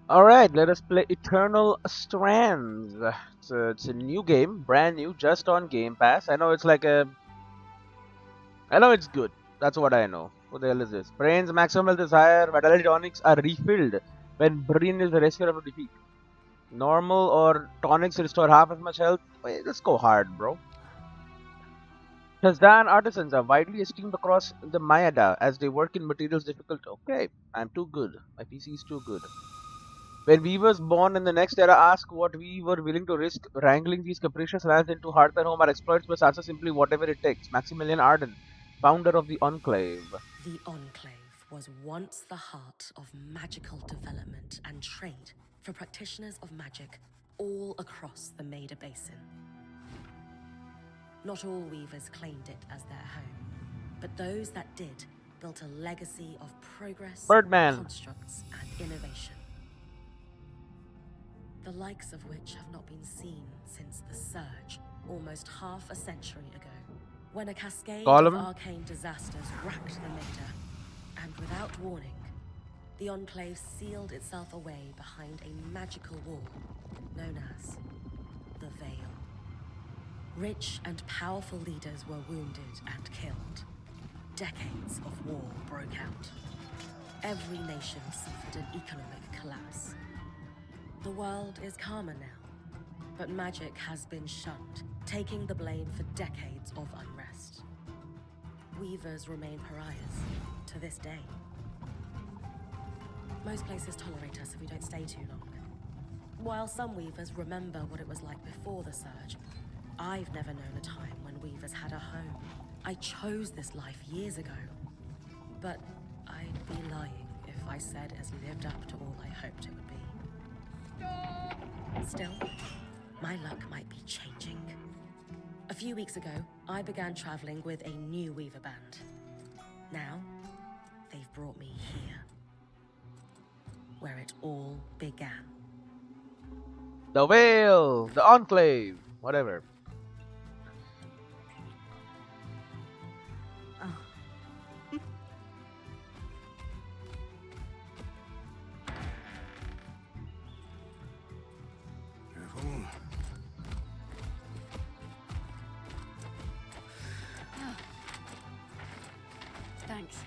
Alright, let us play Eternal Strands. It's a new game, brand new, just on Game Pass. I know it's like a. I know it's good. That's what I know. What the hell is this? Brains's maximum health is higher, vitality tonics are refilled when Brynn is the rescuer of a defeat. Normal or tonics restore half as much health. Wait, let's go hard, bro. Shazdan artisans are widely esteemed across the Mayada as they work in materials difficult. Okay, I'm too good. My PC is too good. When weavers born in the next era ask what we were willing to risk wrangling these capricious lands into hearth and home, our exploits must answer simply whatever it takes. Maximilian Arden, founder of the Enclave. The Enclave was once the heart of magical development and trade for practitioners of magic all across the Maida Basin. Not all weavers claimed it as their home, but those that did built a legacy of progress, Birdman. constructs, and innovation. The likes of which have not been seen since the Surge, almost half a century ago, when a cascade Column. of arcane disasters racked the Maida, and without warning, the Enclave sealed itself away behind a magical wall known as the Veil. Rich and powerful leaders were wounded and killed. Decades of war broke out. Every nation suffered an economic collapse. The world is calmer now, but magic has been shunned, taking the blame for decades of unrest. Weavers remain pariahs to this day. Most places tolerate us if we don't stay too long. While some weavers remember what it was like before the Surge, I've never known a time when weavers had a home. I chose this life years ago. But I'd be lying if I said it has lived up to all I hoped it would be. Still, my luck might be changing. A few weeks ago, I began traveling with a new weaver band. Now, they've brought me here, where it all began. The Veil. The Enclave. Whatever. Thanks.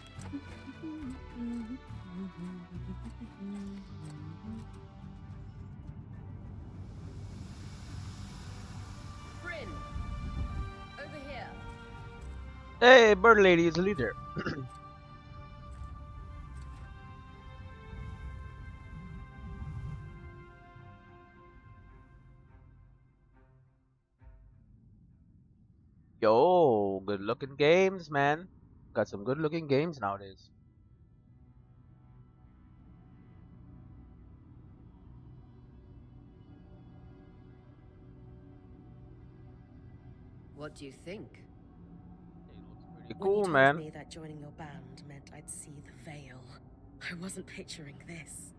Brynn! Over here! Hey, Bird Lady is the leader. Yo, good looking games, man. Got some good looking games nowadays. What do you think? Pretty When you cool, told man. me that joining your band meant I'd see the Veil, I wasn't picturing this.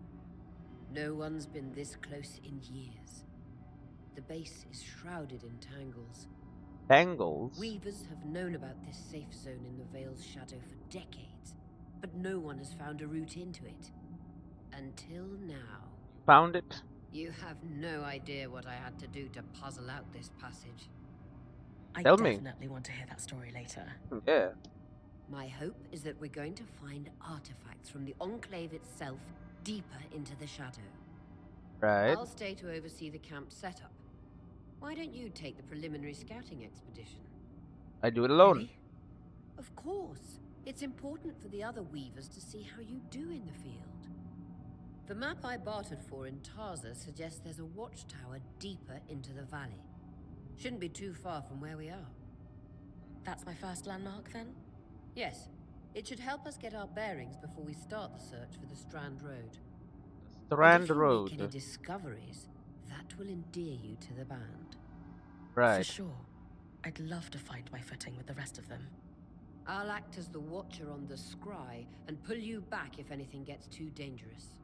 No one's been this close in years. The base is shrouded in tangles. Tangles. Weavers have known about this safe zone in the Veil's shadow for decades, but no one has found a route into it. Until now. Found it. You have no idea what I had to do to puzzle out this passage. I Tell me. definitely want to hear that story later. Yeah. My hope is that we're going to find artifacts from the Enclave itself deeper into the shadow. Right. I'll stay to oversee the camp setup. Why don't you take the preliminary scouting expedition? I do it alone. Really? Of course. It's important for the other weavers to see how you do in the field. The map I bartered for in Tarza suggests there's a watchtower deeper into the valley. Shouldn't be too far from where we are. That's my first landmark, then? Yes. It should help us get our bearings before we start the search for the Strand Road. Strand If you Road. make any discoveries, that will endear you to the band. Right. For sure. I'd love to find my footing with the rest of them. I'll act as the watcher on the scry and pull you back if anything gets too dangerous.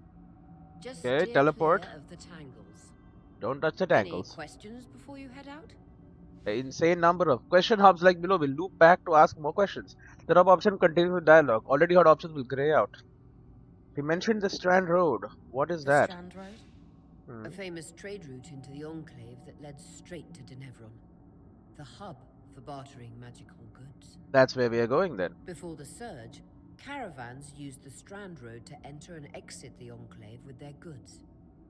Just Okay, steer teleport. clear of the tangles. Don't touch the Any tangles. questions before you head out? An insane number of question hubs like below will loop back to ask more questions. The hub option continues with dialogue. Already heard options will grey out. He mentioned the Strand Road. What is The that? Strand Road? Hmm. A famous trade route into the Enclave that led straight to Denevron. The hub for bartering magical goods. That's where we are going then. Before the Surge, caravans used the Strand Road to enter and exit the Enclave with their goods.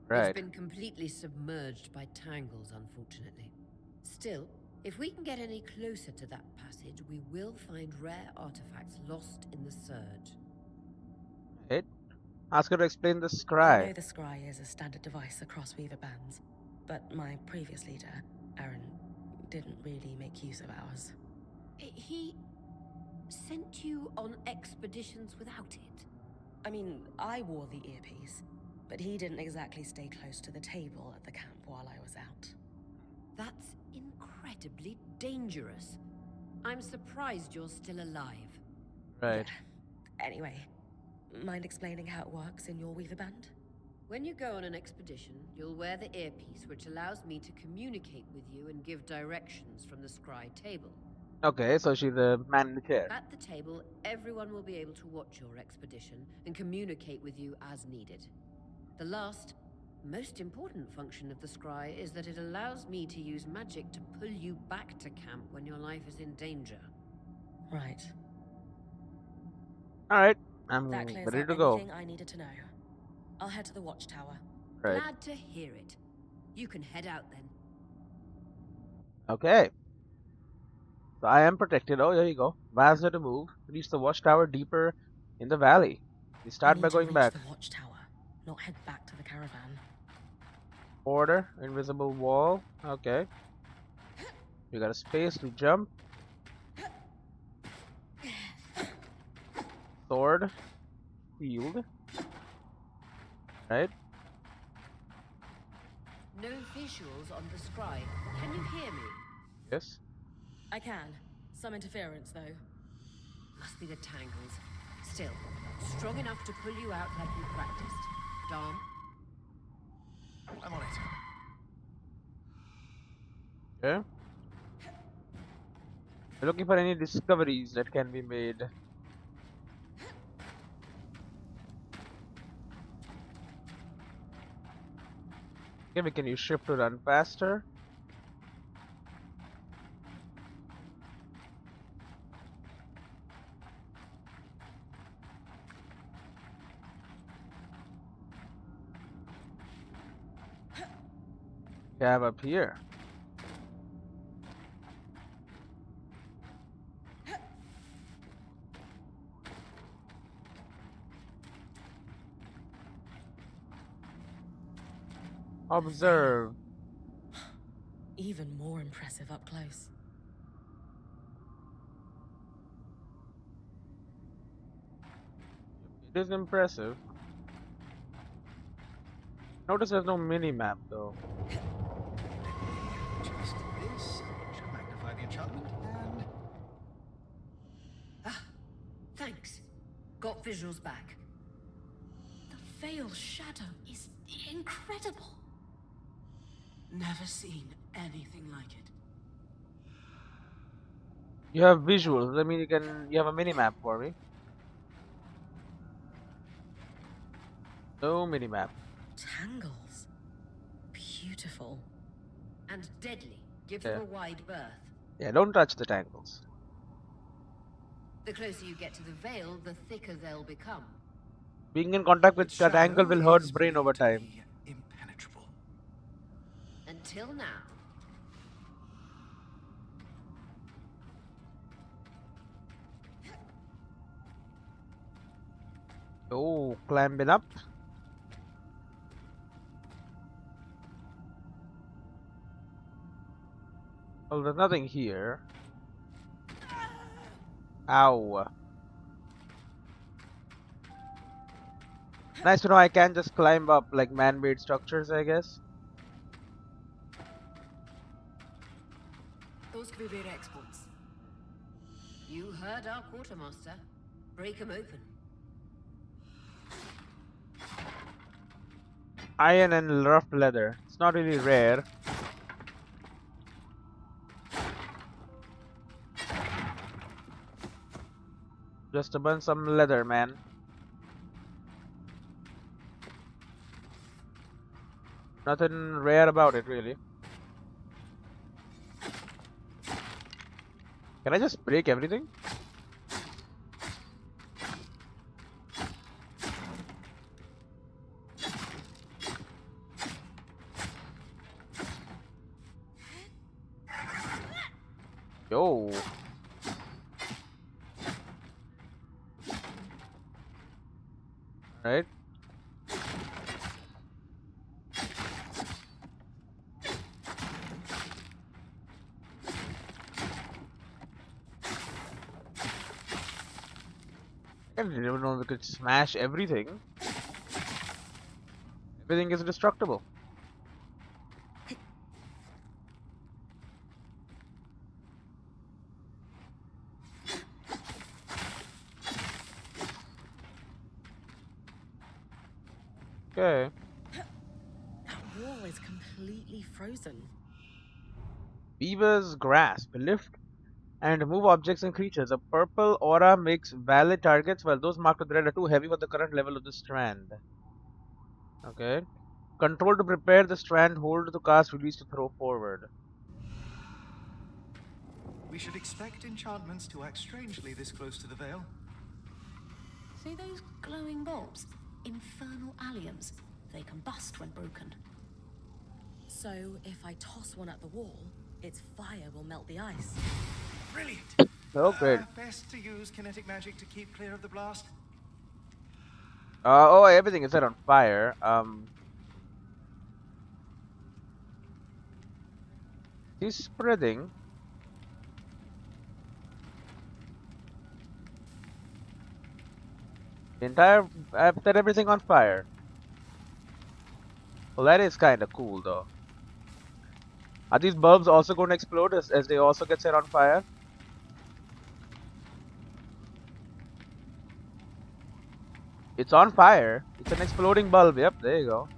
It's Right. been completely submerged by tangles, unfortunately. Still, if we can get any closer to that passage, we will find rare artifacts lost in the Surge. Right. Ask her to explain the I scry. know the scry is a standard device across Weaver bands, but my previous leader, Aaron, didn't really make use of ours. He sent you on expeditions without it? I mean, I wore the earpiece, but he didn't exactly stay close to the table at the camp while I was out. That's incredibly dangerous. I'm surprised you're still alive. Right. Yeah. Anyway, mind explaining how it works in your Weaver band? When you go on an expedition, you'll wear the earpiece, which allows me to communicate with you and give directions from the scry table. Okay, so she's a man in the chair. At the table, everyone will be able to watch your expedition and communicate with you as needed. The last, most important function of the scry is that it allows me to use magic to pull you back to camp when your life is in danger. Right. Alright, I'm That clears ready up to go. anything I needed to know. I'll head to the watchtower. Right. Glad to hear it. You can head out then. Okay. So I am protected. Oh, there you go. Vaza to move. Reach the watchtower deeper in the valley. We I start need by to going reach back. the watchtower, not head back to the caravan. Order, invisible wall. Okay. We got a space to jump. Sword. Shield. Right. No visuals on the scry. Can you hear me? Yes. I can. Some interference, though. Must be the tangles. Still, strong enough to pull you out like you practiced. Dom? I'm on it. Okay. We're looking for any discoveries that can be made. Okay, we can use shift to run faster. We have up here. Observe. Even more impressive up close. It is impressive. Notice there's no mini map though. Just this should magnify the enchantment and Ah, thanks. Got visuals back. The veil shadow is incredible. Never seen anything like it. You have visuals. I mean, you have a mini map for me. No mini map. Tangles. Beautiful. And deadly. Give Yeah. them a wide berth. Yeah, don't touch the tangles. The closer you get to the veil, the thicker they'll become. Being in contact with that angle will hurt Brynn over time. impenetrable. Until now. Oh, climbing up. Well, there's nothing here. Ow. Nice to know I can just climb up like man-made structures, I guess. Those could be rare exports. You heard our quartermaster. Break 'em open. Iron and rough leather. It's not really rare. Just to burn some leather, man. Nothing rare about it, really. Can I just break everything? Yo. Right. I didn't even know we could smash everything. Everything is destructible. Okay. That wall is completely frozen. Beaver's grasp. Lift and move objects and creatures. A purple aura makes valid targets, while those marked with red are too heavy for the current level of the strand. Okay. Control to prepare the strand. Hold to cast. Release to throw forward. We should expect enchantments to act strangely this close to the veil. See those glowing bulbs? Infernal alliums. They combust when broken. So if I toss one at the wall, its fire will melt the ice. Brilliant! Oh, great. Best to use kinetic magic to keep clear of the blast. Oh, everything is set on fire. He's spreading. I've set everything on fire. Well, that is kind of cool, though. Are these bulbs also going to explode as they also get set on fire? It's on fire. It's an exploding bulb. Yep, there you go.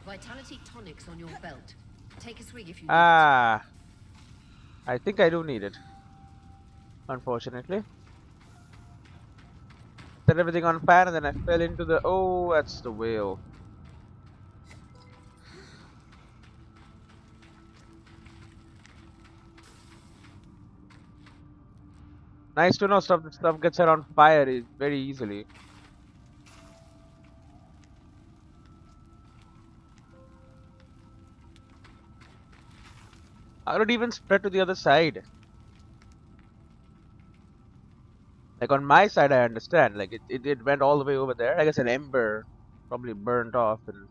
Vitality tonics on your belt. Take a swig if you need Ah, I think I do need it. Unfortunately. Set everything on fire and then I fell into the... Oh, that's the whale. Nice to know stuff gets set on fire very easily. How did it even spread to the other side? Like on my side I understand. Like it went all the way over there. I guess an ember probably burnt off and...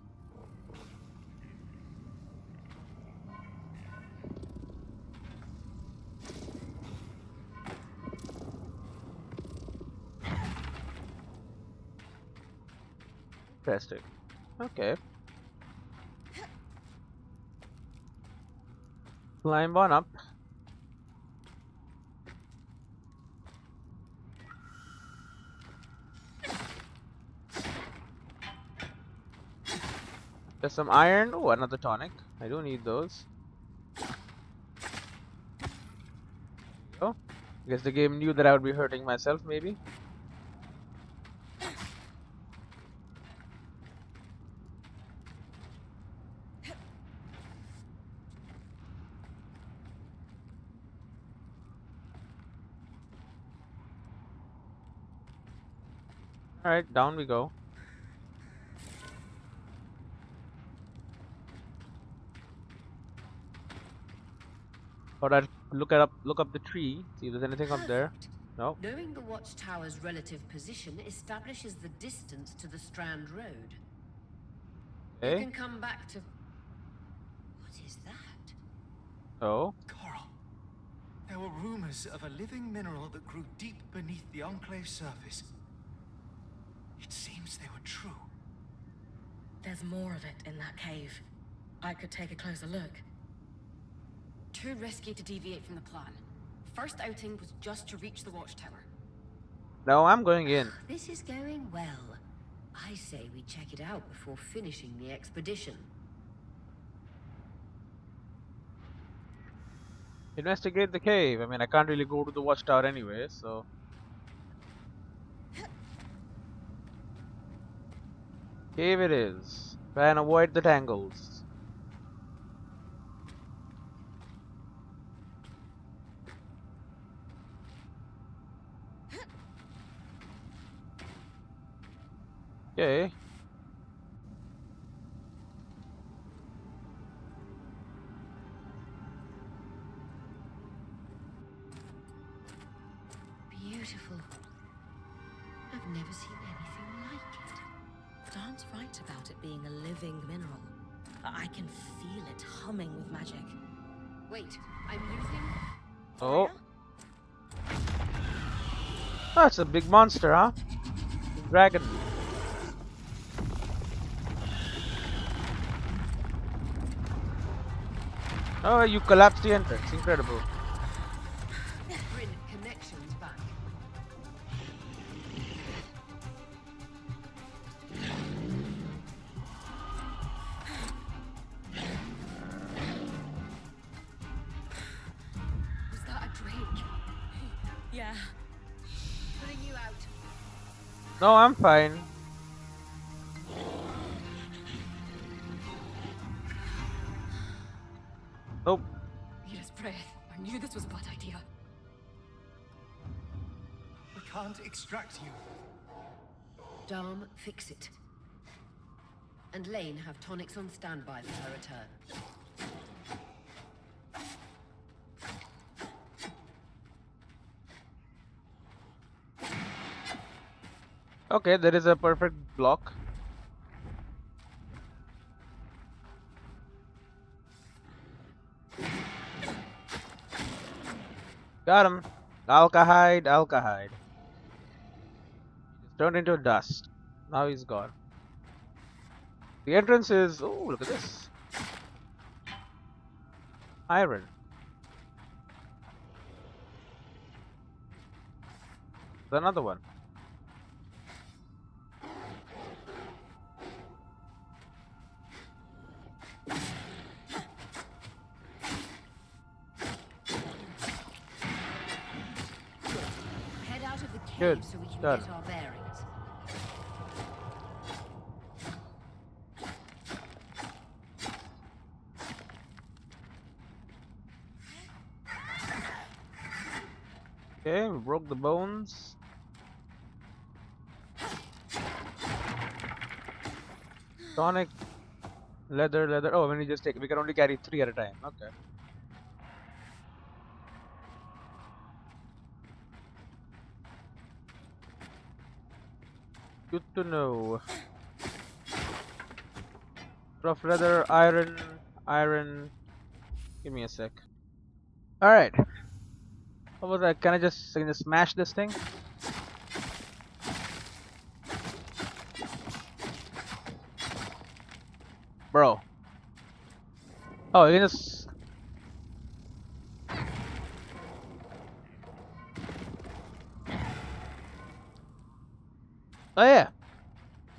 Interesting. Okay. Climb on up. There's some iron. Oh, another tonic. I do need those. Oh, I guess the game knew that I would be hurting myself, maybe. Alright, down we go. Thought I'd look up the tree, see if there's anything up there. Perfect. No. Knowing the watchtower's relative position establishes the distance to the Strand Road. You Okay. can come back to... What is that? Oh. Coral. There were rumors of a living mineral that grew deep beneath the Enclave surface. It seems they were true. There's more of it in that cave. I could take a closer look. Too risky to deviate from the plan. First outing was just to reach the watchtower. No, I'm going in. This is going well. I say we check it out before finishing the expedition. Investigate the cave. I mean, I can't really go to the watchtower anyway, so. Cave it is. Try and avoid the tangles. Okay. Beautiful. I've never seen anything like it. Darn's right about it being a living mineral. I can feel it humming with magic. Wait, I'm losing... Oh. That's a big monster, huh? Dragon. Oh, you collapsed the entrance. Incredible. Brynn, connections back. Was that a drake? Yeah. Putting you out. No, I'm fine. Nope. Yes, Brynn. I knew this was a bad idea. We can't extract you. Darm, fix it. And Lane have tonics on standby for her return. Okay, there is a perfect block. Got him. Alkahide, alkahide. Just turned into dust. Now he's gone. The entrance is. Oh, look at this. Iron. There's another one. Head out of the cave Good. so we can Done. get our bearings. Okay, we broke the bones. Tonic, leather. Oh, when we just take, we can only carry 3 at a time. Okay. Good to know. Rough leather, iron. Give me a sec. All right. What was that? Can I just smash this thing? Bro. Oh, you can just. Oh yeah.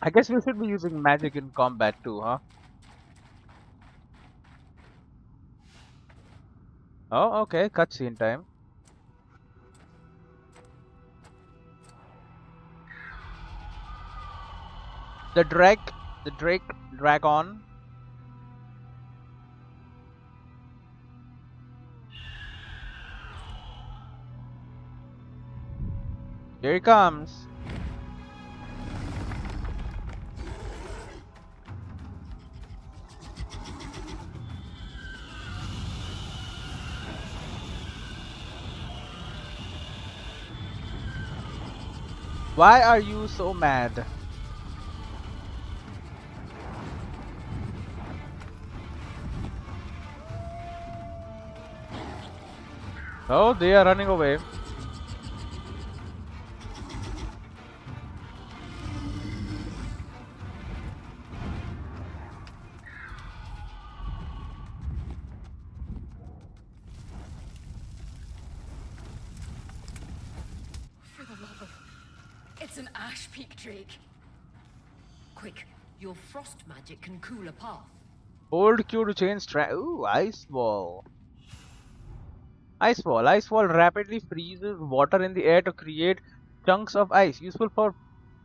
I guess we should be using magic in combat too, huh? Oh, okay. Cutscene time. The Drake Dragon. Here he comes. Why are you so mad? Oh, they are running away. For the love of... It's an Ash Peak Drake. Quick, your frost magic can cool a path. Hold Q to change track. Ooh, ice ball. Icefall. Icefall rapidly freezes water in the air to create chunks of ice, useful for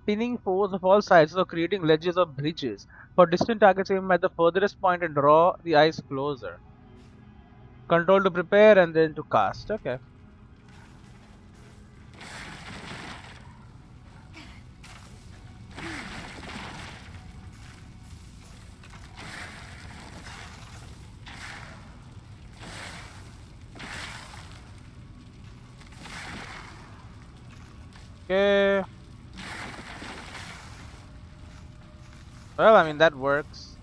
pinning foes of all sides or creating ledges or bridges. For distant targets, aim at the furthest point and draw the ice closer. Control to prepare and then to cast. Okay. Okay. Well, I mean, that works.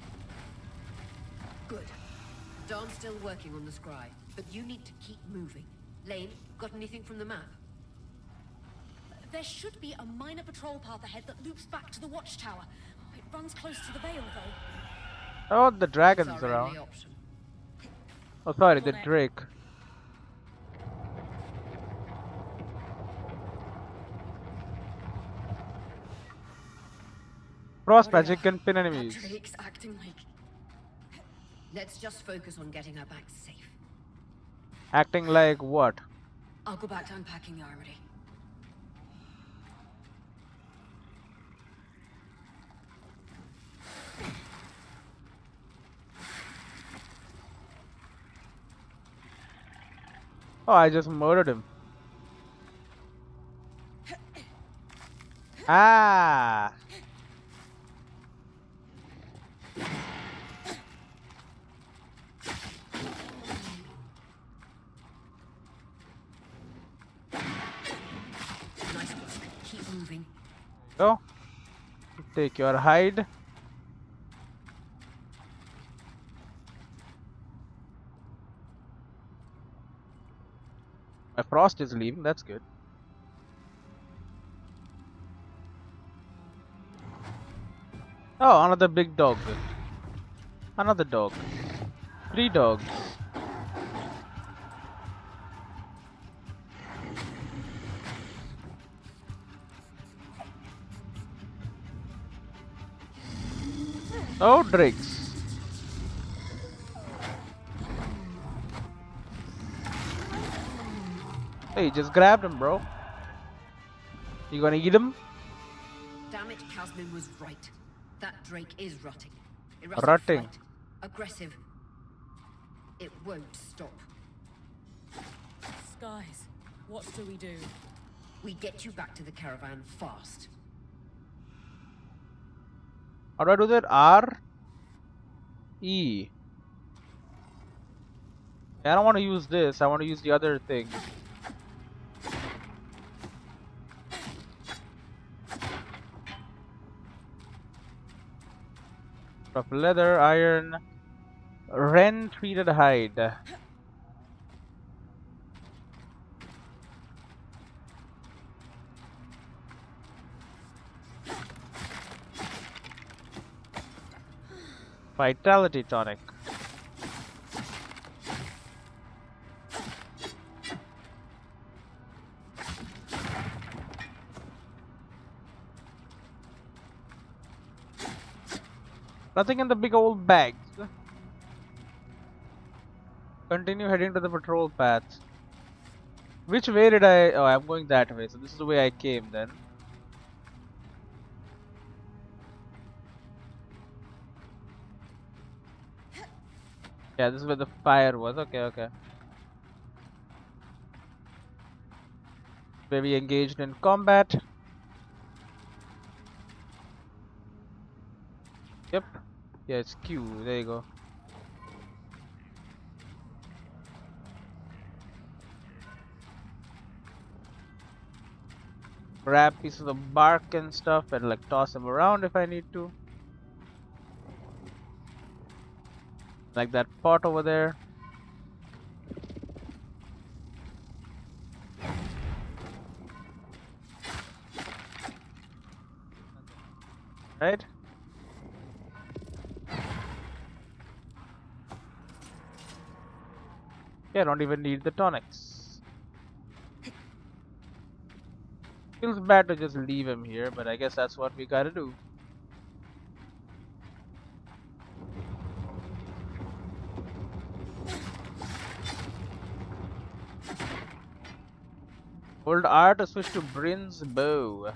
Good. Dawn's still working on the scry, but you need to keep moving. Lane, got anything from the map? There should be a minor patrol path ahead that loops back to the watchtower. It runs close to the Vale, though. Oh, the It's dragon's our around. only option. Oh, sorry, Go the on it. Drake. Frost Bloody magic hell. can pin That enemies. Drake's acting like... Let's just focus on getting her back safe. Acting like what? I'll go back to unpacking the armory. Oh, I just murdered him. Ah! Nice work. Keep moving. Go. Take your hide. My frost is leaving, that's good. Oh, another big dog. Another dog. 3 dogs. Oh, drakes. Hey, just grabbed him, bro. You gonna eat him? Damn it, Casmin was right. That Drake is rotting. Rotting. Flight. Aggressive. It won't stop. Skies, what do we do? We get you back to the caravan fast. How do I do that? R? E. I don't want to use this. I want to use the other thing. Of leather, iron, Ren treated hide. Vitality tonic. Nothing in the big old bags. Continue heading to the patrol path. Which way did I... Oh, I'm going that way. So this is the way I came then. Yeah, this is where the fire was. Okay, okay. Where we engaged in combat. Yep. Yeah, it's Q. There you go. Grab pieces of bark and stuff and like toss them around if I need to. Like that pot over there. Right? Yeah, I don't even need the tonics. Feels bad to just leave him here, but I guess that's what we gotta do. Hold R to switch to Brynn's bow.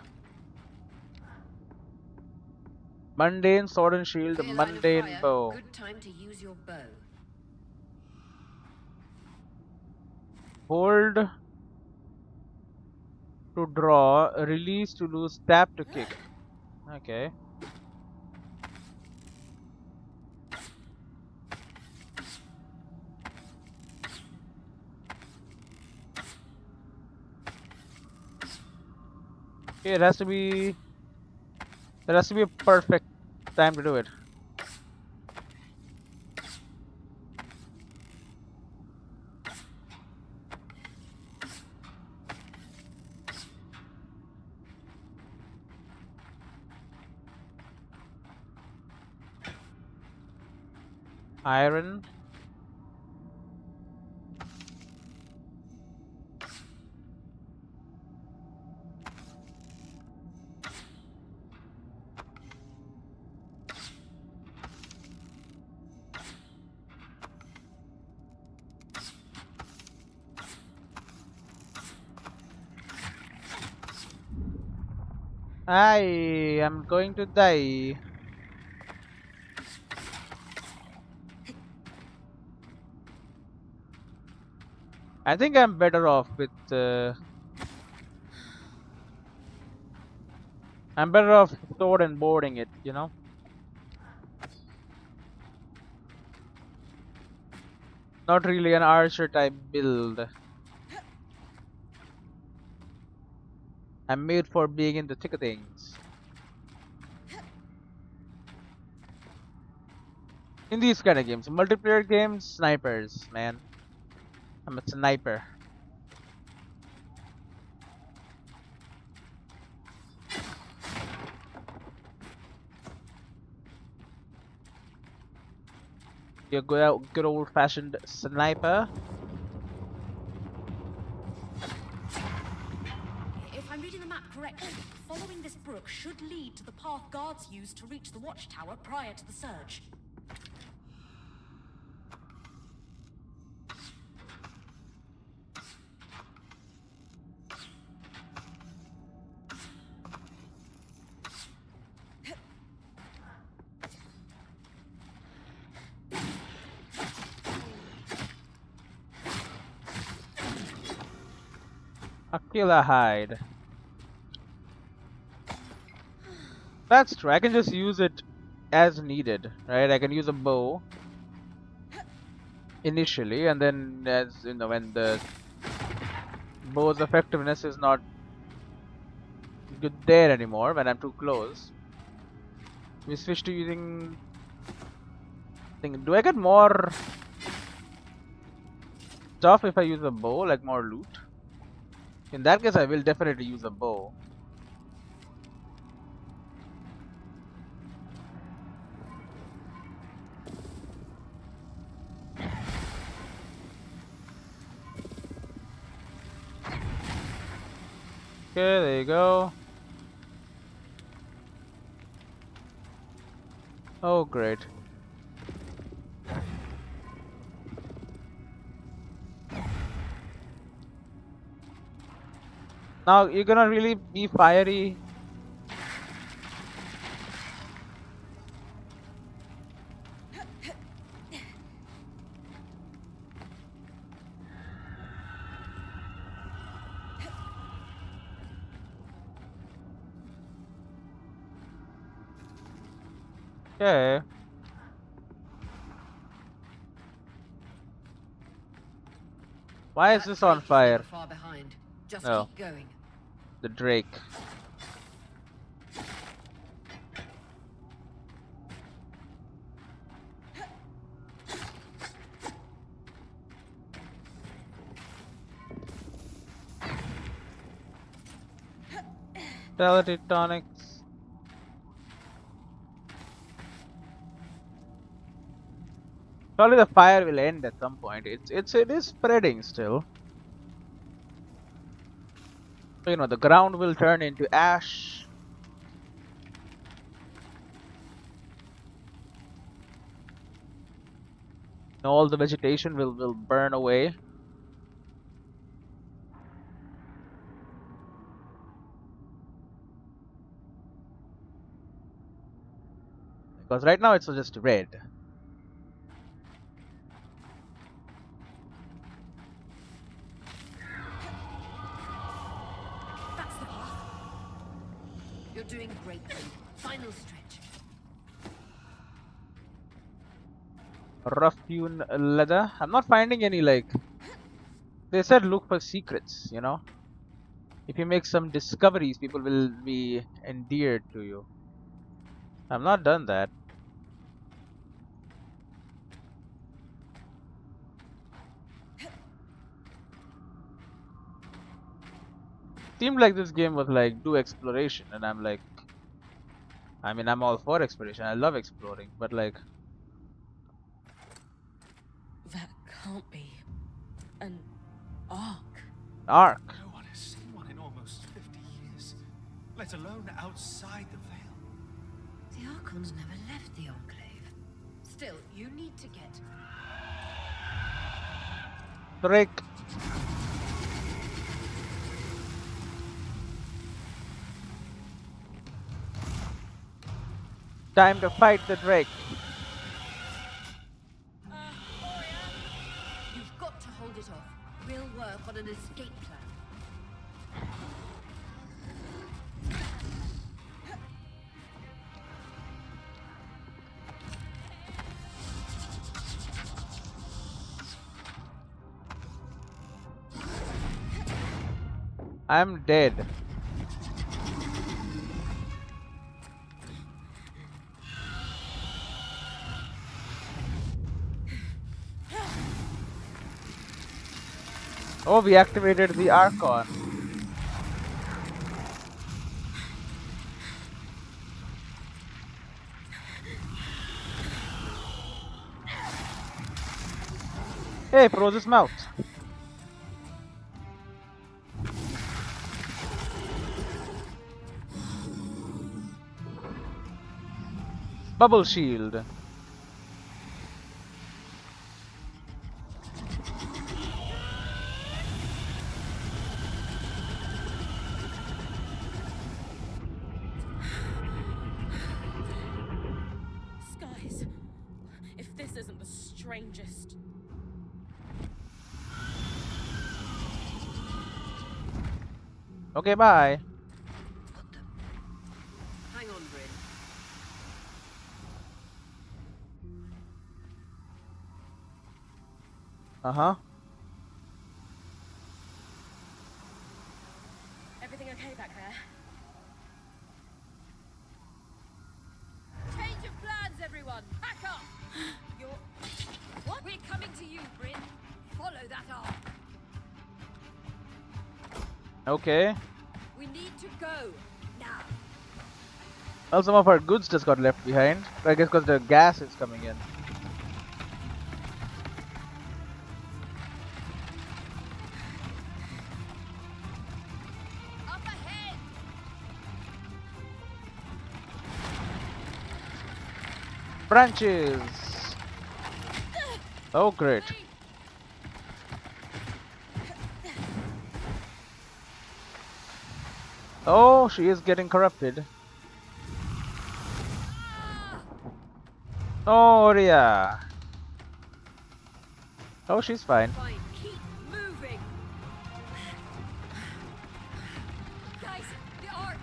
Mundane sword and shield, Clear line of mundane fire. bow. Good time to use your bow. Hold to draw, release to lose, tap to kick. Okay. Okay, it has to be. There has to be a perfect time to do it. Iron. I am going to die. I think I'm better off with. I'm better off sword and boarding it, you know? Not really an archer type build. I'm made for being in the thick of things. In these kind of games, multiplayer games, snipers, man. I'm a sniper. You good old-fashioned sniper. If I'm reading the map correctly, following this brook should lead to the path guards used to reach the watchtower prior to the surge. Aquila hide. That's true. I can just use it as needed, right? I can use a bow initially, and then as you know, when the bow's effectiveness is not good there anymore, when I'm too close, we switch to using. Do I get more stuff if I use a bow, like more loot? In that case, I will definitely use a bow. Okay, there you go. Oh, great. Now, you're gonna really be fiery. Okay. Why is That this on Drake is never fire? far behind. Just Oh, keep going. the Drake. Teletonics. Probably the fire will end at some point. It is spreading still. So, you know, the ground will turn into ash. All the vegetation will burn away. Because right now it's just red. That's the path. You're doing great, Brynn. Final stretch. Rough-hewn leather. I'm not finding any, like... They said look for secrets, you know? If you make some discoveries, people will be endeared to you. I've not done that. Seemed like this game was like, do exploration, and I'm like... I mean, I'm all for exploration. I love exploring, but like... That can't be an arc. Arc. No one has seen one in almost 50 years, let alone outside the Veil. The Archons never left the Enclave. Still, you need to get... Drake. Time to fight the Drake. You've got to hold it off. We'll work on an escape plan. I'm dead. Oh, we activated the Archon. Hey, froze his mouth. Bubble shield. Skies. If this isn't the strangest. Okay, bye. Got them. Hang on, Brynn. Uh-huh. Everything okay back there? Change of plans, everyone. Pack up. You're... What? We're coming to you, Brynn. Follow that arc. Okay. We need to go. Now. Well, some of our goods just got left behind. I guess because the gas is coming in. Up ahead. Branches. Oh, great. Oh, she is getting corrupted. Oh, yeah. Oh, she's fine. Fine. Keep moving. Guys, the arc.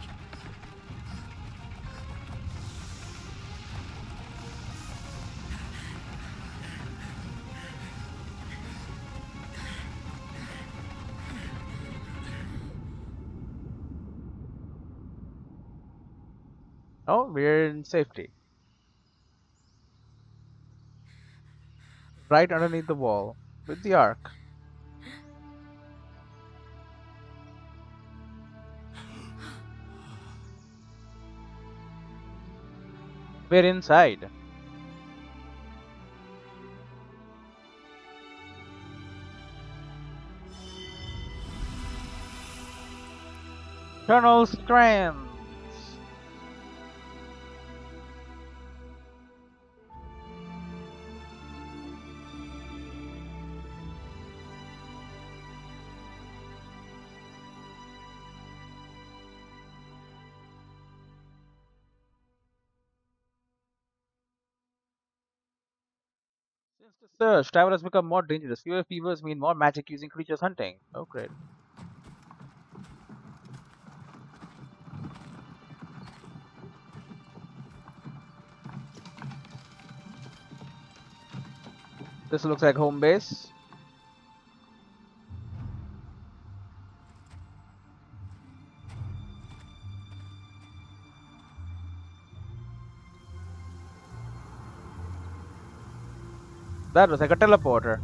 Oh, we're in safety. Right underneath the wall with the arc. We're inside. Eternal Strands. Since the search, travel has become more dangerous. Fewer fevers mean more magic using creatures hunting. Oh, great. This looks like home base. That was like a teleporter.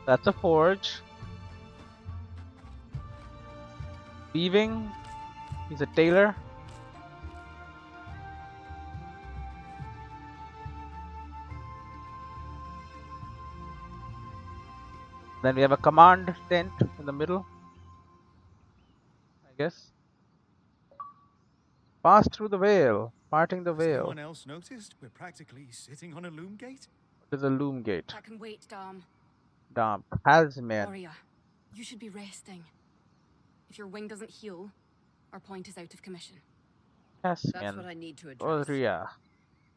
That's a forge. Weaving. He's a tailor. Then we have a command tent in the middle, I guess. Pass through the veil. Parting the Has veil. anyone else noticed we're practically sitting on a loom gate? What is a loom gate? That can wait, Dom. Damn. Talisman. Warrior, you should be resting. If your wing doesn't heal, our point is out of commission. That's Talisman. what I need to Oh, address. yeah.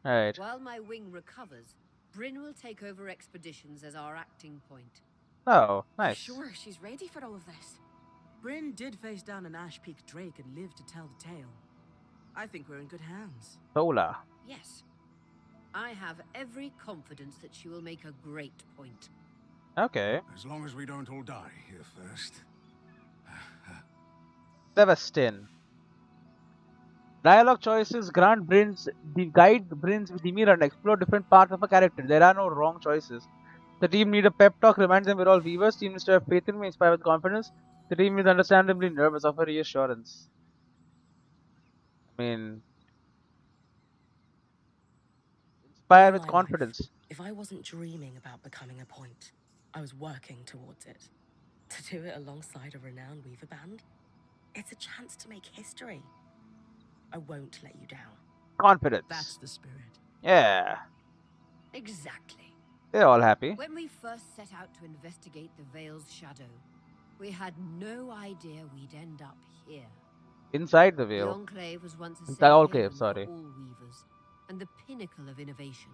Alright. While my wing recovers, Brynn will take over expeditions as our acting point. Oh, nice. Sure, she's ready for all of this. Brynn did face down an Ash Peak Drake and lived to tell the tale. I think we're in good hands. Sola. Yes. I have every confidence that she will make a great point. Okay. As long as we don't all die here first. Sevestin. Dialogue choices guide Brynn's demeanor and explore different parts of a character. There are no wrong choices. The team need a pep talk, reminds them we're all weavers. Team needs to have faith in me, inspire with confidence. The team is understandably nervous, offer reassurance. I mean, inspire All with my life, confidence. if I wasn't dreaming about becoming a point, I was working towards it. To do it alongside a renowned weaver band, it's a chance to make history. I won't let you down. Confidence. That's the spirit. Yeah. Exactly. They're all happy. When we first set out to investigate the Veil's shadow, we had no idea we'd end up here. Inside the The veil. Enclave was once a Inside safe Enclave, haven sorry. for all weavers, and the pinnacle of innovation.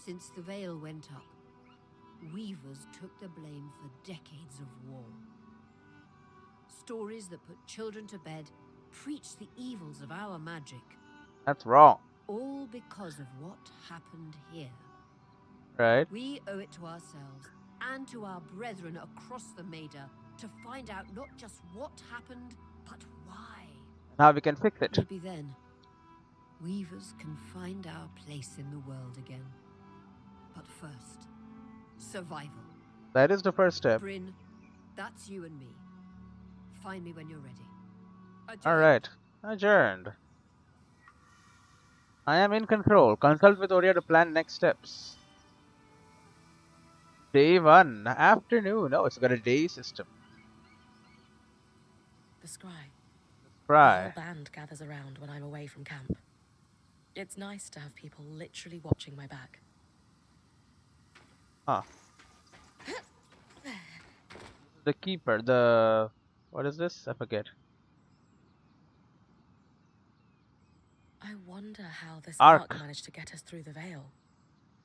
Since the Veil went up, weavers took the blame for decades of war. Stories that put children to bed preached the evils of our magic, That's wrong. all because of what happened here. Right? We owe it to ourselves and to our brethren across the Maida to find out not just what happened, but why. Now we can fix it. Maybe then, weavers can find our place in the world again. But first, survival. That is the first step. Brynn, that's you and me. Find me when you're ready. Alright. Adjourned. I am in control. Consult with Oria to plan next steps. Day 1. Afternoon. Oh, it's got a day system. The scry. The Right. whole band gathers around when I'm away from camp. It's nice to have people literally watching my back. Huh. The keeper. The... What is this? I forget. I wonder how this Arc. arc managed to get us through the veil.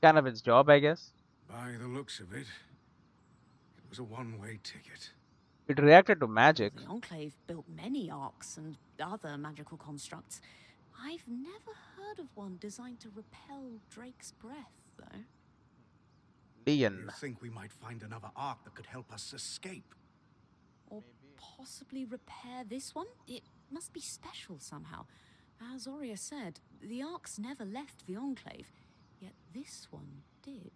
Kind of its job, I guess. By the looks of it, it was a one-way ticket. It reacted to magic. The Enclave built many arcs and other magical constructs. I've never heard of one designed to repel Drake's breath, though. Leon. You think we might find another arc that could help us escape? Or possibly repair this one? It must be special somehow. As Oria said, the arcs never left the Enclave, yet this one did.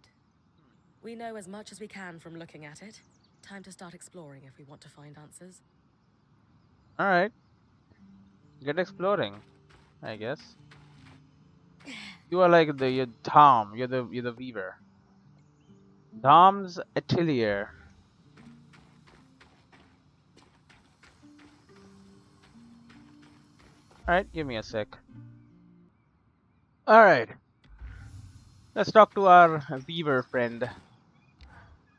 We know as much as we can from looking at it. Time to start exploring if we want to find answers. Alright. Get exploring, I guess. You are like you're Tom. You're the weaver. Tom's atelier. Alright, give me a sec. Alright. Let's talk to our weaver friend.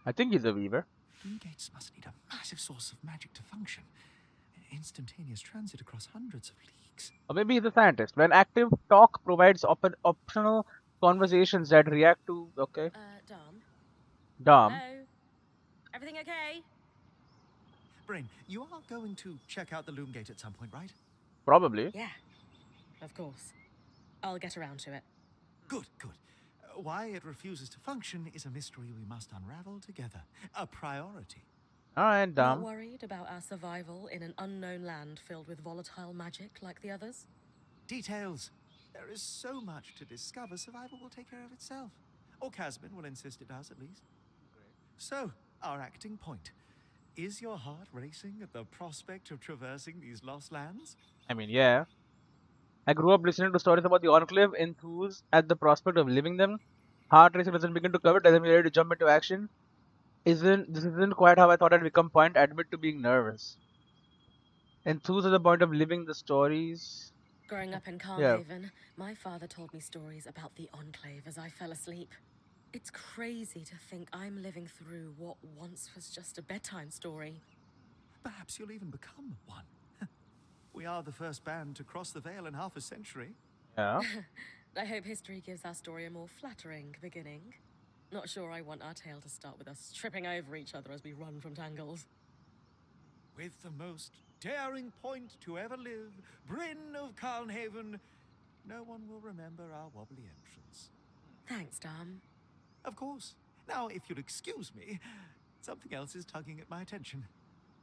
I think he's a weaver. Doom gates must need a massive source of magic to function. Instantaneous transit across hundreds of leagues. Or maybe he's a scientist. When active, talk provides optional conversations that react to. Okay. Dom? Dom. Hello? Everything okay? Brynn, you are going to check out the loom gate at some point, right? Probably. Yeah, of course. I'll get around to it. Good, good. Why it refuses to function is a mystery we must unravel together. A priority. Alright, Not Dom. worried about our survival in an unknown land filled with volatile magic like the others? Details. There is so much to discover, survival will take care of itself. Or Casman will insist it does, at least. So, our acting point. Is your heart racing at the prospect of traversing these lost lands? I mean, yeah. I grew up listening to stories about the Enclave, enthused at the prospect of living them. Heart racing doesn't begin to cover, doesn't be ready to jump into action. This isn't quite how I thought I'd become point. Admit to being nervous. Enthused at the point of living the stories. Growing up in Yeah. Carnhaven, my father told me stories about the Enclave as I fell asleep. It's crazy to think I'm living through what once was just a bedtime story. Perhaps you'll even become one. We are the first band to cross the Veil in half a century. Yeah. I hope history gives our story a more flattering beginning. Not sure I want our tale to start with us tripping over each other as we run from tangles. With the most daring point to ever live, Brynn of Carnhaven, no one will remember our wobbly entrance. Thanks, Dom. Of course. Now, if you'll excuse me, something else is tugging at my attention.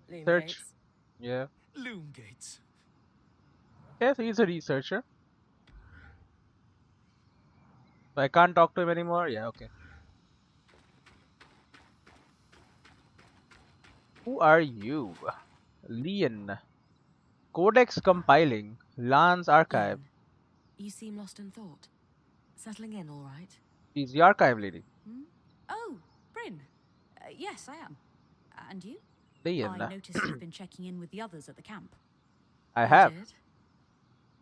Loom Search. gates. Yeah. Loom gates. Yeah, so he's a researcher. So I can't talk to him anymore. Yeah, okay. Who are you? Leon. Codex compiling. Lance archive. Ian, you seem lost in thought. Settling in all right? She's the archive lady. Oh, Brynn. Yes, I am. And you? Leon. I noticed you've been checking in with the others at the camp. I You have. did?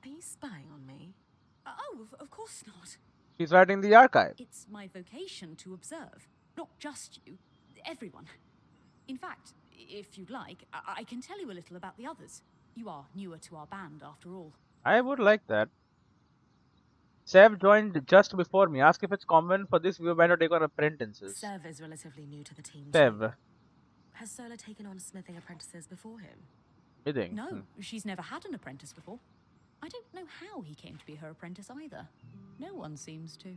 Are you spying on me? Oh, of course not. She's writing the archive. It's my vocation to observe. Not just you, everyone. In fact, if you'd like, I can tell you a little about the others. You are newer to our band, after all. I would like that. Sev joined just before me. Ask if it's common for this viewer band to take on apprentices. Sev is relatively new to the team Sev. too. Has Sola taken on smithing apprentices before him? You think? No, she's never had an apprentice before. I don't know how he came to be her apprentice either. No one seems to.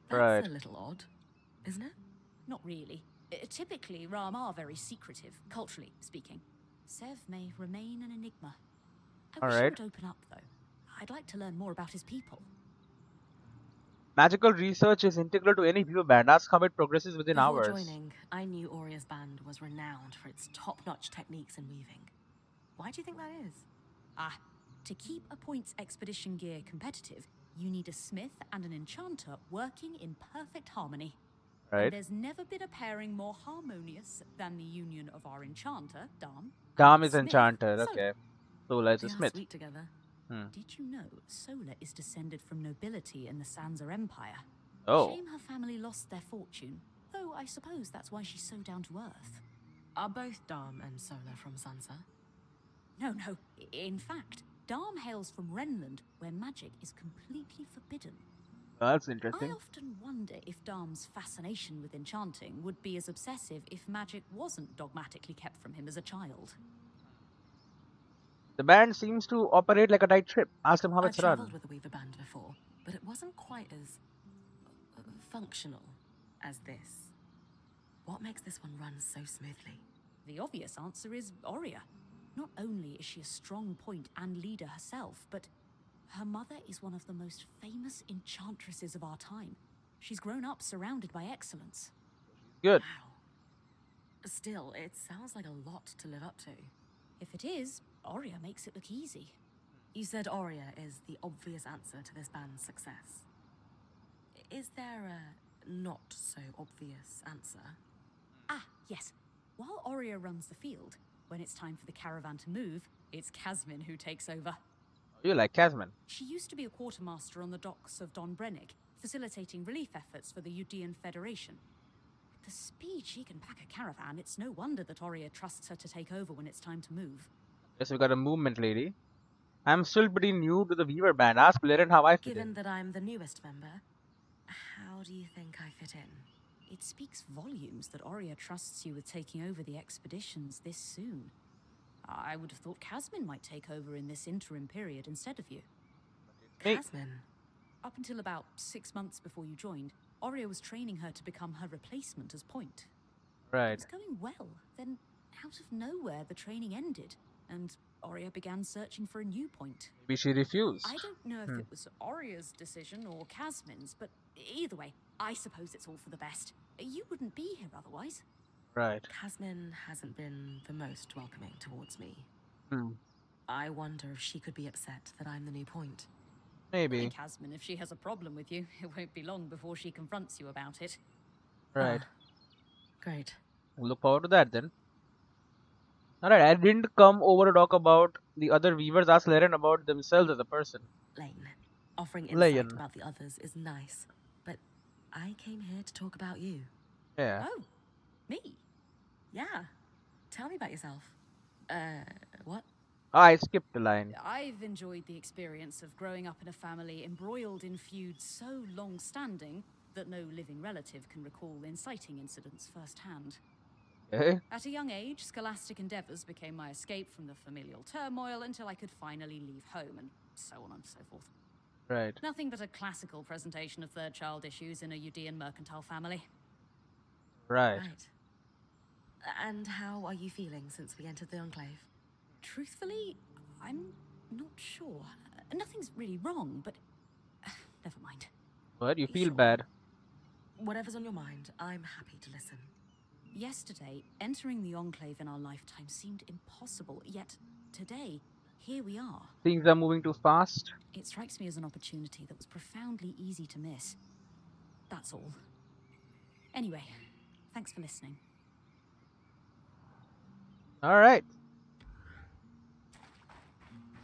That's Right. a little odd, isn't it? Not really. Typically, Ram are very secretive, culturally speaking. Sev may remain an enigma. I wish he Alright. would open up, though. I'd like to learn more about his people. Magical research is integral to any viewer band. Ask how it progresses within Before hours. joining, I knew Auria's band was renowned for its top-notch techniques in weaving. Why do you think that is? To keep a points expedition gear competitive, you need a smith and an enchanter working in perfect harmony. Right. And there's never been a pairing more harmonious than the union of our enchanter, Dam. Dam and is smith, enchanter. Sola. Okay. Sola is They a are smith. sweet together. Did you know Sola is descended from nobility in the Sansa Empire? Oh. Shame her family lost their fortune, though I suppose that's why she's so down to earth. Are both Dom and Sola from Sansa? No. In fact, Dam hails from Renland, where magic is completely forbidden. That's I interesting. often wonder if Dam's fascination with enchanting would be as obsessive if magic wasn't dogmatically kept from him as a child. The band seems to operate like a tight ship. Ask them how I've it's travelled run. with a Weaver band before, but it wasn't quite as functional as this. What makes this one run so smoothly? The obvious answer is Aurea. Not only is she a strong point and leader herself, but her mother is one of the most famous enchantresses of our time. She's grown up surrounded by excellence. Good. Wow. Still, it sounds like a lot to live up to. If it is, Aurea makes it look easy. You said Aurea is the obvious answer to this band's success. Is there a not so obvious answer? Yes. While Aurea runs the field, when it's time for the caravan to move, it's Casmin who takes over. You like Casman. She used to be a quartermaster on the docks of Don Brennick, facilitating relief efforts for the Udean Federation. With the speed she can pack a caravan, it's no wonder that Oria trusts her to take over when it's time to move. Yes, we got a movement lady. I'm still pretty new to the Weaver band. Ask Laren how I fit Given in. that I'm the newest member, how do you think I fit in? It speaks volumes that Oria trusts you with taking over the expeditions this soon. I would have thought Casmin might take over in this interim period instead of you. Me. Casmin? Up until about 6 months before you joined, Oria was training her to become her replacement as point. It Right. was going well, then out of nowhere the training ended, and Oria began searching for a new point. Maybe she refused. I don't know if it was Oria's decision or Casmin's, but either way, I suppose it's all for the best. You wouldn't be here otherwise. Right. Casmin hasn't been the most welcoming towards me. Hmm. I wonder if she could be upset that I'm the new point. Maybe. Casmin, if she has a problem with you, it won't be long before she confronts you about it. Right. Great. We'll look forward to that then. Alright, I didn't come over to talk about the other Weavers. Ask Laren about themselves as a person. Lane, offering insight Lane. about the others is nice, but I came here to talk about you. Yeah. Oh, me? Yeah. Tell me about yourself. What? I skipped the line. I've enjoyed the experience of growing up in a family embroiled in feuds so long-standing that no living relative can recall inciting incidents firsthand. Okay. At a young age, scholastic endeavors became my escape from the familial turmoil until I could finally leave home, and so on and so forth. Right. Nothing but a classical presentation of third child issues in a Udean mercantile family. Right. And how are you feeling since we entered the Enclave? Truthfully, I'm not sure. Nothing's really wrong, but never mind. But you feel Sure. bad. Whatever's on your mind, I'm happy to listen. Yesterday, entering the Enclave in our lifetime seemed impossible, yet today, here we are. Things are moving too fast. It strikes me as an opportunity that was profoundly easy to miss. That's all. Anyway, thanks for listening. Alright.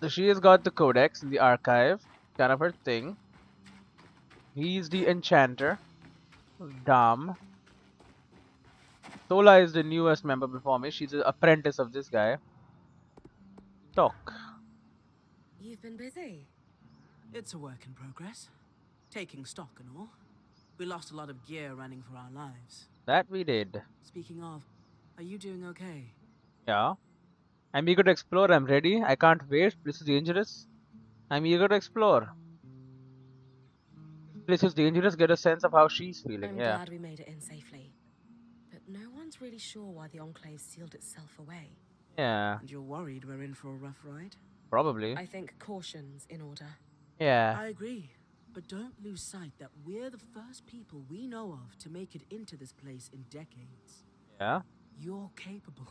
So she has got the codex in the archive. Kind of her thing. He's the enchanter. Dam. Sola is the newest member before me. She's an apprentice of this guy. Talk. You've been busy. It's a work in progress. Taking stock and all. We lost a lot of gear running for our lives. That we did. Speaking of, are you doing okay? Yeah. I'm eager to explore. I'm ready. I can't wait. This is dangerous. I'm eager to explore. This is dangerous. Get a sense of how she's feeling. I'm Yeah. glad we made it in safely. But no one's really sure why the Enclave sealed itself away. Yeah. And you're worried we're in for a rough ride? Probably. I think caution's in order. Yeah. I agree. But don't lose sight that we're the first people we know of to make it into this place in decades. Yeah. You're capable.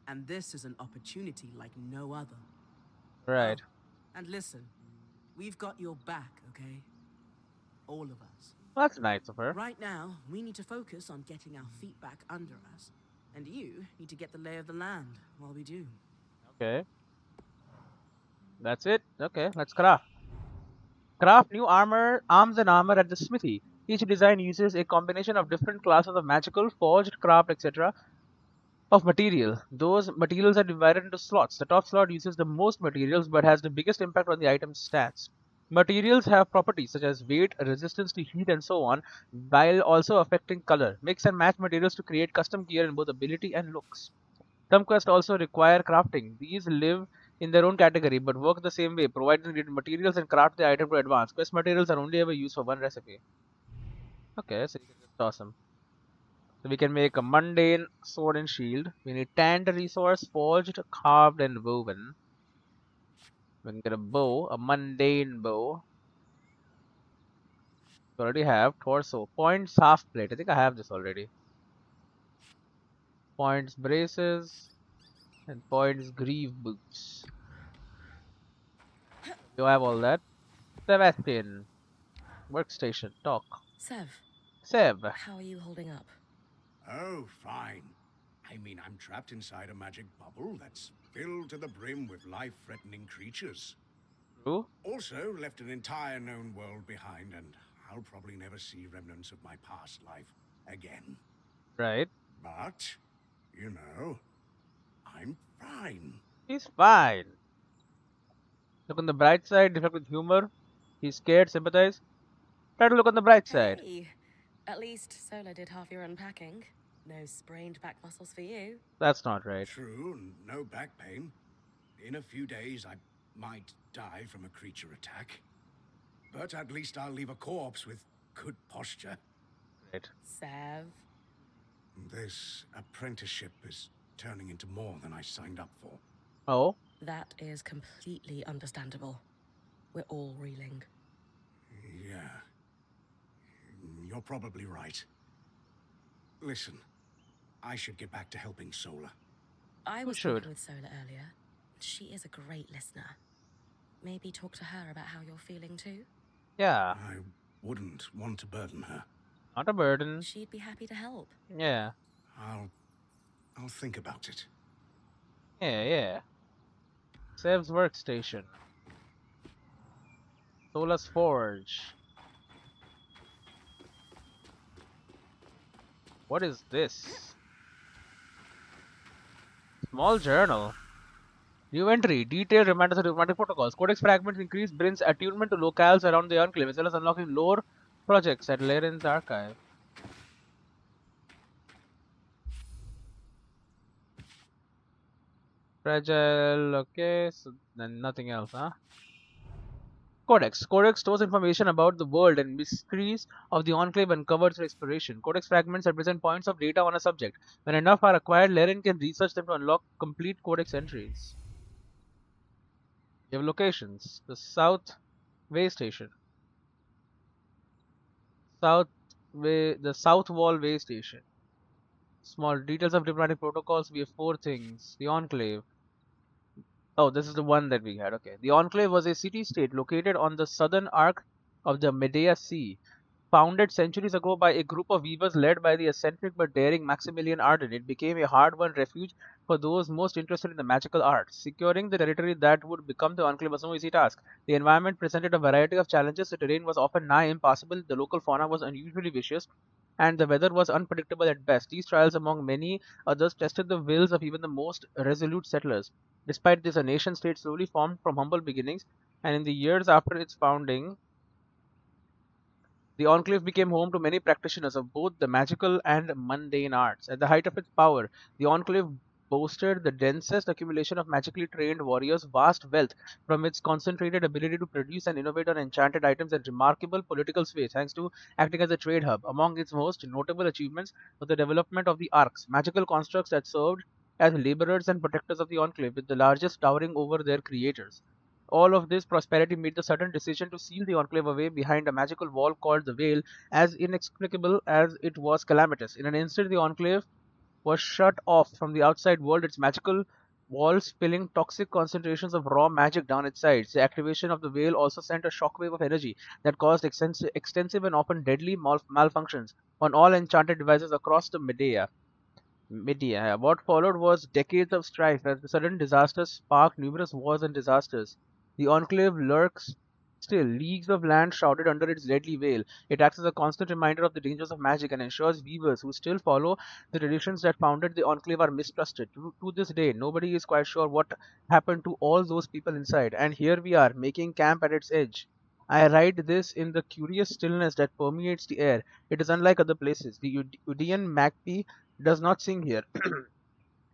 And this is an opportunity like no other. Right. Oh, and listen, we've got your back, okay? All of us. Well, that's nice of her. Right now, we need to focus on getting our feet back under us. And you need to get the lay of the land while we do. Okay. That's it. Okay, let's craft. Craft new arms and armor at the smithy. Each design uses a combination of different classes of magical, forged, craft, etc. of material. Those materials are divided into slots. The top slot uses the most materials but has the biggest impact on the item's stats. Materials have properties such as weight, resistance to heat, and so on, while also affecting color. Mix and match materials to create custom gear in both ability and looks. Some quests also require crafting. These live in their own category but work the same way, providing needed materials and craft the item to advance. Quest materials are only ever used for one recipe. Okay, so you can just toss them. So we can make a mundane sword and shield. We need tanned resource, forged, carved, and woven. We can get a bow, a mundane bow. We already have torso. Points half plate. I think I have this already. Points braces and points greave boots. You have all that. Sebastian. Workstation. Talk. Sev. How are you holding up? Oh, fine. I mean, I'm trapped inside a magic bubble that's filled to the brim with life-threatening creatures. True. Also left an entire known world behind, and I'll probably never see remnants of my past life again. Right. But, you know, I'm fine. He's fine. Look on the bright side, reflect with humor. He's scared, sympathize. Try to look on the bright side. Hey, at least Sola did half your unpacking. No sprained back muscles for you. That's not right. True, no back pain. In a few days, I might die from a creature attack. But at least I'll leave a corpse with good posture. Right. Sev. This apprenticeship is turning into more than I signed up for. Oh? That is completely understandable. We're all reeling. Yeah. You're probably right. Listen, I should get back to helping Sola. I You was should. talking with Sola earlier. She is a great listener. Maybe talk to her about how you're feeling too. Yeah. I wouldn't want to burden her. Not a burden. She'd be happy to help. Yeah. I'll think about it. Yeah. Sev's workstation. Sola's forge. What is this? Small journal. New entry. Detailed reminders of diplomatic protocols. Codex fragments increase Brynn's attunement to locales around the Enclave, as well as unlocking lore projects at Laren's archive. Fragile. Okay, so then nothing else, huh? Codex. Codex stores information about the world and mysteries of the Enclave uncovered through exploration. Codex fragments represent points of data on a subject. When enough are acquired, Laren can research them to unlock complete Codex entries. You have locations. The South Way Station. The South Wall Way Station. Small details of diplomatic protocols. We have 4 things. The Enclave. Oh, this is the one that we had. Okay. The Enclave was a city-state located on the southern arc of the Medea Sea. Founded centuries ago by a group of weavers led by the eccentric but daring Maximilian Arden, it became a hard-won refuge for those most interested in the magical arts. Securing the territory that would become the Enclave was no easy task. The environment presented a variety of challenges. The terrain was often nigh impassable, the local fauna was unusually vicious, and the weather was unpredictable at best. These trials, among many others, tested the wills of even the most resolute settlers. Despite this, a nation-state slowly formed from humble beginnings, and in the years after its founding, the Enclave became home to many practitioners of both the magical and mundane arts. At the height of its power, the Enclave boasted the densest accumulation of magically trained warriors, vast wealth from its concentrated ability to produce and innovate on enchanted items, and remarkable political sway thanks to acting as a trade hub. Among its most notable achievements was the development of the arcs, magical constructs that served as laborers and protectors of the Enclave, with the largest towering over their creators. All of this prosperity made the sudden decision to seal the Enclave away behind a magical wall called the Veil as inexplicable as it was calamitous. In an instant, the Enclave was shut off from the outside world, its magical walls spilling toxic concentrations of raw magic down its sides. The activation of the Veil also sent a shockwave of energy that caused extensive and often deadly malfunctions on all enchanted devices across the Medea. What followed was decades of strife as the sudden disasters sparked numerous wars and disasters. The Enclave lurks still, leagues of land shrouded under its deadly veil. It acts as a constant reminder of the dangers of magic and ensures weavers who still follow the traditions that founded the Enclave are mistrusted. To this day, nobody is quite sure what happened to all those people inside, and here we are, making camp at its edge. I write this in the curious stillness that permeates the air. It is unlike other places. The Udian magpie does not sing here,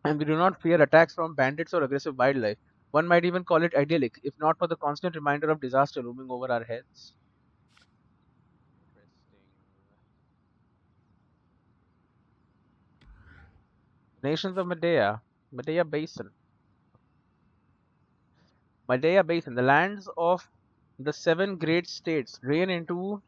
and we do not fear attacks from bandits or aggressive wildlife. One might even call it idyllic, if not for the constant reminder of disaster looming over our heads. Nations of Medea Basin. Medea Basin, the lands of the 7 great states drain into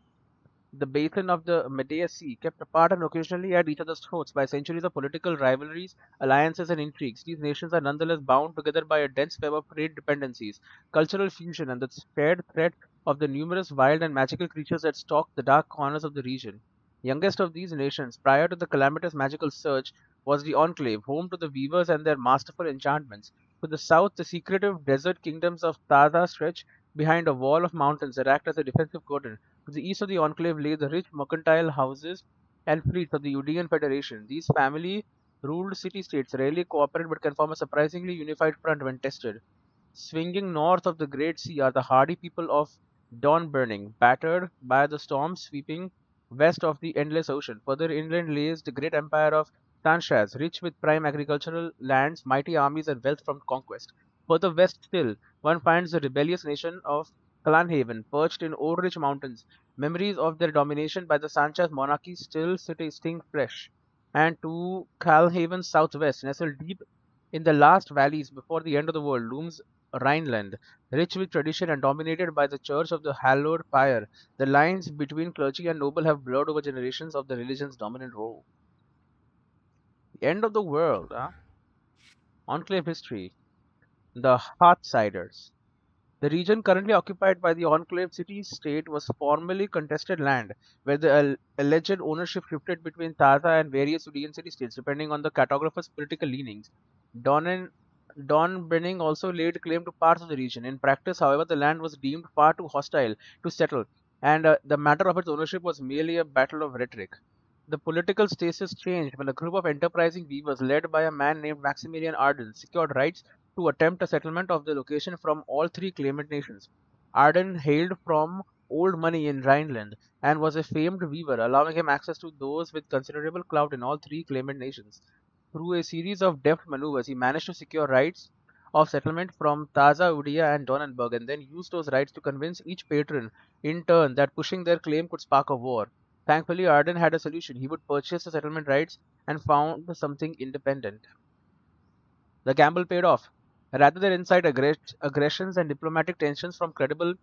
the basin of the Medea Sea, kept apart and occasionally at each other's throats by centuries of political rivalries, alliances, and intrigues. These nations are nonetheless bound together by a dense web of trade dependencies, cultural fusion, and the shared threat of the numerous wild and magical creatures that stalk the dark corners of the region. Youngest of these nations, prior to the calamitous magical surge, was the Enclave, home to the weavers and their masterful enchantments. To the south, the secretive desert kingdoms of Taza stretch behind a wall of mountains that act as a defensive curtain. To To the east of the Enclave lay the rich mercantile houses and fleets of the Udian Federation. These family-ruled city-states rarely cooperate but can form a surprisingly unified front when tested. Swinging north of the Great Sea are the hardy people of Dawnburning, battered by the storms sweeping west of the endless ocean. Further inland lays the great empire of Tanshaz, rich with prime agricultural lands, mighty armies, and wealth from conquest. Further west still, one finds the rebellious nation of Clanhaven, perched in Old Mountains. Memories of their domination by the Sanchez monarchy still sting fresh. And to Calhaven's southwest, nestled deep in the last valleys before the end of the world, looms Rhineland, rich with tradition and dominated by the Church of the Hallowed Fire. The lines between clergy and noble have blurred over generations of the religion's dominant role. The end of the world, huh? Enclave history. The Hearthsiders. The region currently occupied by the Enclave city-state was formerly contested land, where the alleged ownership shifted between Taza and various Udian city-states, depending on the cartographer's political leanings. Don Brenning also laid claim to parts of the region. In practice, however, the land was deemed far too hostile to settle, and the matter of its ownership was merely a battle of rhetoric. The political status changed when a group of enterprising weavers, led by a man named Maximilian Arden, secured rights to attempt a settlement of the location from all three claimant nations. Arden hailed from old money in Rhineland and was a famed weaver, allowing him access to those with considerable clout in all three claimant nations. Through a series of deft maneuvers, he managed to secure rights of settlement from Taza, Udia, and Donenberg, and then used those rights to convince each patron in turn that pushing their claim could spark a war. Thankfully, Arden had a solution. He would purchase the settlement rights and found something independent. The gamble paid off. Rather than incite aggressions and diplomatic tensions from credible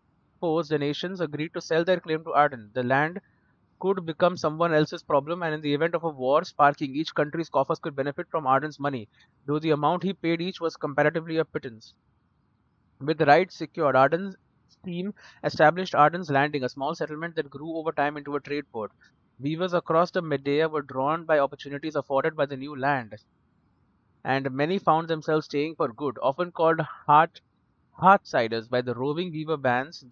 foes, the nations agreed to sell their claim to Arden. The land could become someone else's problem, and in the event of a war sparking, each country's coffers could benefit from Arden's money, though the amount he paid each was comparatively a pittance. With rights secured, Arden's team established Arden's Landing, a small settlement that grew over time into a trade port. Weavers across the Medea were drawn by opportunities afforded by the new land, and many found themselves staying for good, often called Hearthsiders by the roving weaver bands.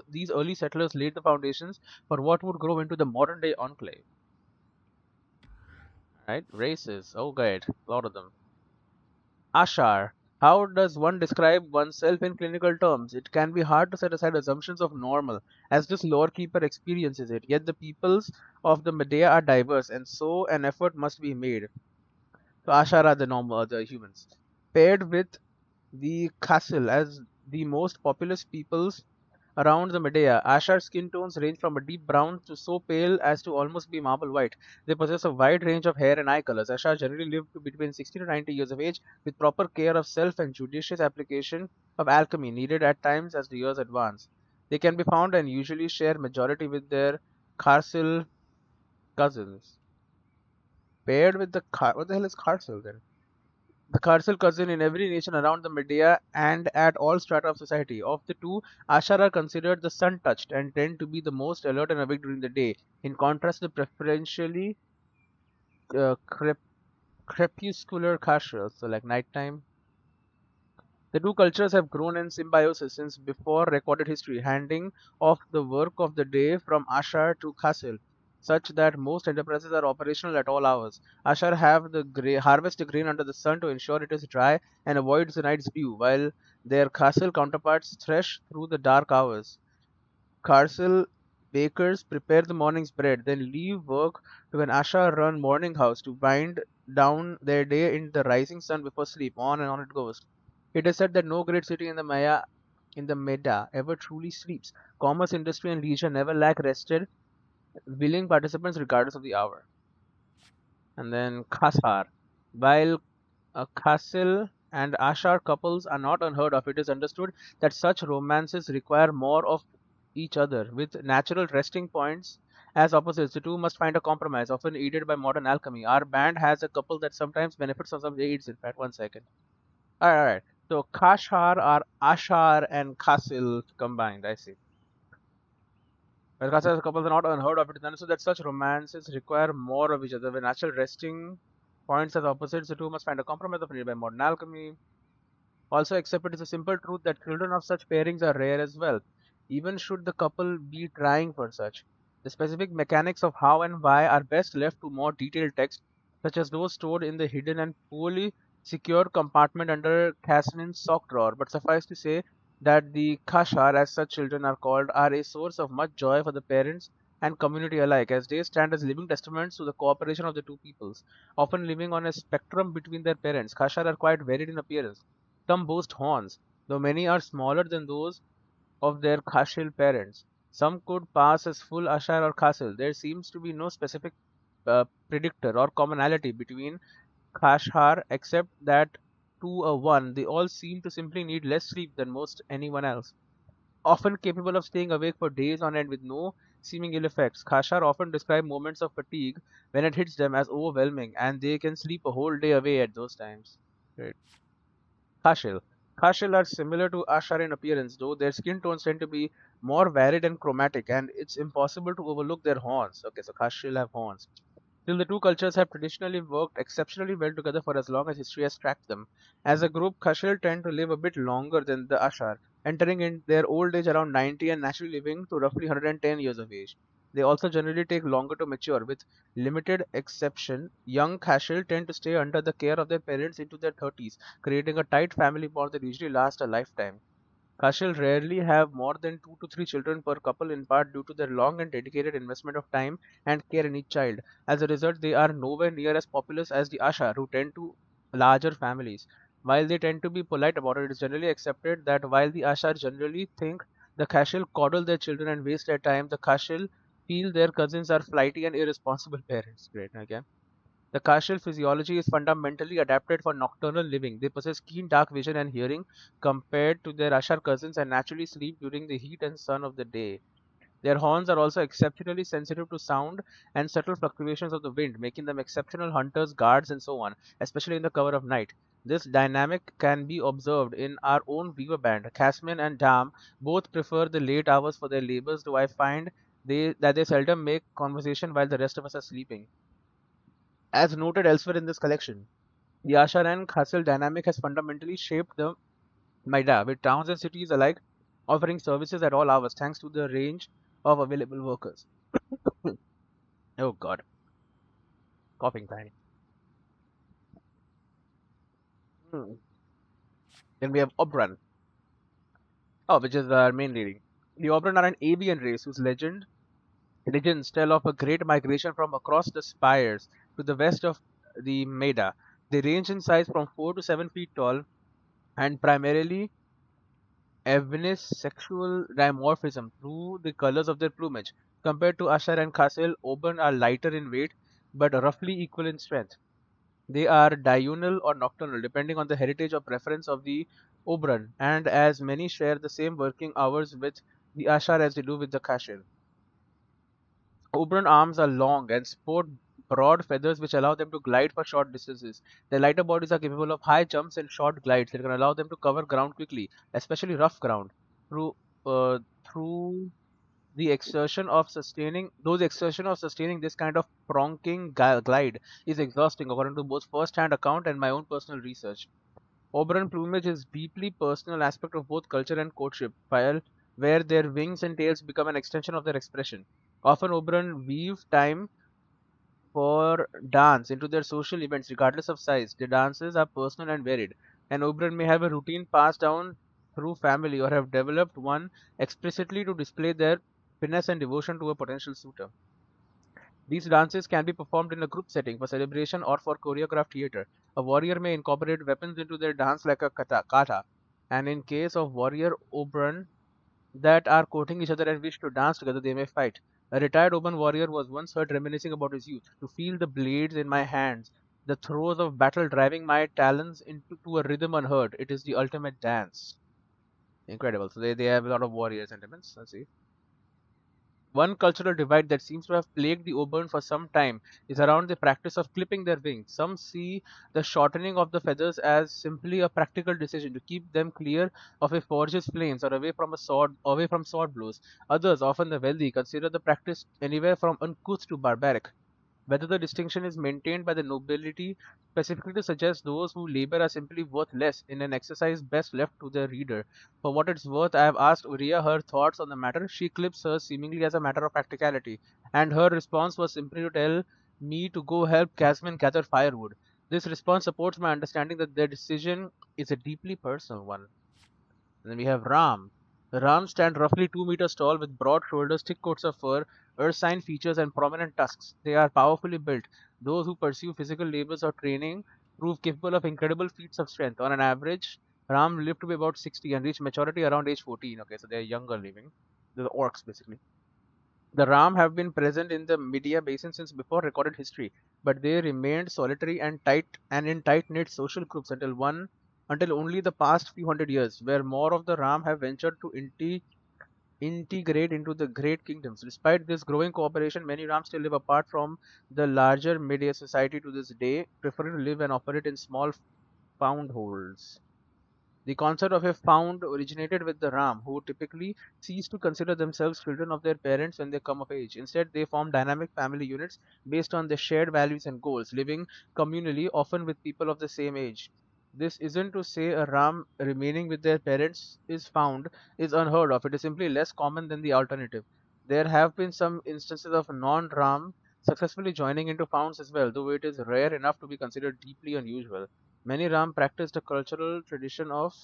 These early settlers laid the foundations for what would grow into the modern day enclave. Right? Races. Oh, great. A lot of them. Ashar. How does one describe oneself in clinical terms? It can be hard to set aside assumptions of normal, as this Lorekeeper experiences it. Yet the peoples of the Medea are diverse, and so an effort must be made. So Ashar are the normal, the humans, paired with the Castle as the most populous peoples around the Medea. Ashar skin tones range from a deep brown to so pale as to almost be marble white. They possess a wide range of hair and eye colors. Ashar generally live to between 60 to 90 years of age, with proper care of self and judicious application of alchemy needed at times as the years advance. They can be found and usually share majority with their Carcel cousins. Paired with the what the hell is Carcel then? The Carcel cousin in every nation around the Medea and at all strata of society. Of the two, Ashar are considered the sun-touched and tend to be the most alert and awake during the day. In contrast, the preferentially uh, crep- crepuscular Carcel, so like nighttime. The two cultures have grown in symbiosis since before recorded history, handing off the work of the day from Ashar to Kasil, such that most enterprises are operational at all hours. Ashar have harvest the grain under the sun to ensure it is dry and avoids the night's dew, while their Kasil counterparts thresh through the dark hours. Carcel bakers prepare the morning's bread, then leave work to an Ashar-run morning house to wind down their day in the rising sun before sleep. On and on it goes. It is said that no great city in the Meda ever truly sleeps. Commerce, industry, and leisure never lack rested, willing participants regardless of the hour. And then Khasar. While Khasil and Ashar couples are not unheard of, it is understood that such romances require more of each other. With natural resting points as opposites, the two must find a compromise, often aided by modern alchemy. Our band has a couple that sometimes benefits from some aids. In fact, 1 second. Alright. So Kashar are Ashar and Khasil combined, I see. Well, Kashar couples are not unheard of. It is understood that such romances require more of each other. With natural resting points as opposites, the two must find a compromise of needed by modern alchemy. Also, accept it is a simple truth that children of such pairings are rare as well. even should the couple be trying for such. The specific mechanics of how and why are best left to more detailed text, such as those stored in the hidden and poorly secured compartment under Cassian's sock drawer, but suffice to say that the Kashar, as such children are called, are a source of much joy for the parents and community alike, as they stand as living testaments to the cooperation of the two peoples, often living on a spectrum between their parents. Kashar are quite varied in appearance. Some boast horns, though many are smaller than those of their Khashil parents. Some could pass as full Ashar or Khasil. There seems to be no specific predictor or commonality between Khashhar except that to a one they all seem to simply need less sleep than most anyone else. Often capable of staying awake for days on end with no seeming ill effects, Khashhar often describe moments of fatigue when it hits them as overwhelming, and they can sleep a whole day away at those times. Great. Khashil. Khashil are similar to Ashar in appearance, though their skin tones tend to be more varied and chromatic, and it's impossible to overlook their horns. Okay, so Khashil have horns. Still, the two cultures have traditionally worked exceptionally well together for as long as history has tracked them. As a group, Khashil tend to live a bit longer than the Ashar, entering in their old age around 90 and naturally living to roughly 110 years of age. They also generally take longer to mature, with limited exception. Young Khashil tend to stay under the care of their parents into their 30s, creating a tight family bond that usually lasts a lifetime. Kashil rarely have more than 2 to 3 children per couple, in part due to their long and dedicated investment of time and care in each child. As a result, they are nowhere near as populous as the Ashar, who tend to larger families. While they tend to be polite about it, it is generally accepted that while the Ashar generally think the Kashil coddle their children and waste their time, the Kashil feel their cousins are flighty and irresponsible parents. Great, okay. The Kashil physiology is fundamentally adapted for nocturnal living. They possess keen dark vision and hearing compared to their Ashar cousins and naturally sleep during the heat and sun of the day. Their horns are also exceptionally sensitive to sound and subtle fluctuations of the wind, making them exceptional hunters, guards, and so on, especially in the cover of night. This dynamic can be observed in our own weaver band. Caspian and Dam both prefer the late hours for their labors, though I find they seldom make conversation while the rest of us are sleeping. As noted elsewhere in this collection, the Ashar and Khasil dynamic has fundamentally shaped the Maida, with towns and cities alike offering services at all hours thanks to the range of available workers. Oh god, coughing time. Hmm. Then we have Obran, which is our main leading. The Obran are an avian race whose legends tell of a great migration from across the spires to the west of the Maida. They range in size from 4 to 7 feet tall and primarily evince sexual dimorphism through the colors of their plumage. Compared to Ashar and Khasil, Oban are lighter in weight but roughly equal in strength. They are diurnal or nocturnal, depending on the heritage or preference of the Oberon, and as many share the same working hours with the Ashar as they do with the Khashil. Oberon arms are long and sport broad feathers which allow them to glide for short distances. Their lighter bodies are capable of high jumps and short glides that can allow them to cover ground quickly, especially rough ground, through uh, through the exertion of sustaining those exertion of sustaining this kind of pronking glide is exhausting according to both first-hand account and my own personal research. Oberon plumage is deeply personal aspect of both culture and courtship, while where their wings and tails become an extension of their expression. Often Oberon weave time for dance into their social events regardless of size. Their dances are personal and varied. An Oberon may have a routine passed down through family or have developed one explicitly to display their finesse and devotion to a potential suitor. These dances can be performed in a group setting for celebration or for choreographed theater. A warrior may incorporate weapons into their dance like a kata, and in case of warrior Oberon that are courting each other and wish to dance together, they may fight. A retired Oban warrior was once heard reminiscing about his youth. To feel the blades in my hands, the throes of battle driving my talons into to a rhythm unheard. It is the ultimate dance. Incredible. So they have a lot of warrior sentiments. Let's see. One cultural divide that seems to have plagued the Oberon for some time is around the practice of clipping their wings. Some see the shortening of the feathers as simply a practical decision to keep them clear of a forge's flames or away from sword blows. Others, often the wealthy, consider the practice anywhere from uncouth to barbaric. Whether the distinction is maintained by the nobility specifically to suggest those who labor are simply worth less in an exercise best left to the reader. For what it's worth, I have asked Uriah her thoughts on the matter. She clips hers seemingly as a matter of practicality, and her response was simply to tell me to go help Casman gather firewood. This response supports my understanding that their decision is a deeply personal one. Then we have Ram. The Rams stand roughly 2 meters tall with broad shoulders, thick coats of fur, ursine features, and prominent tusks. They are powerfully built. Those who pursue physical labors or training prove capable of incredible feats of strength. On an average, Ram live to be about 60 and reach maturity around age 14. Okay, so they're younger living. They're the orcs, basically. The Ram have been present in the Media Basin since before recorded history, but they remained solitary and in tight-knit social groups until only the past few hundred years, where more of the Ram have ventured to integrate into the great kingdoms. Despite this growing cooperation, many Rams still live apart from the larger Media society to this day, preferring to live and operate in small foundholds. The concept of a found originated with the Ram, who typically cease to consider themselves children of their parents when they come of age. Instead, they form dynamic family units based on their shared values and goals, living communally, often with people of the same age. This isn't to say a Ram remaining with their parents is unheard of. It is simply less common than the alternative. There have been some instances of non-Ram successfully joining into founds as well, though it is rare enough to be considered deeply unusual. Many Ram practiced a cultural tradition of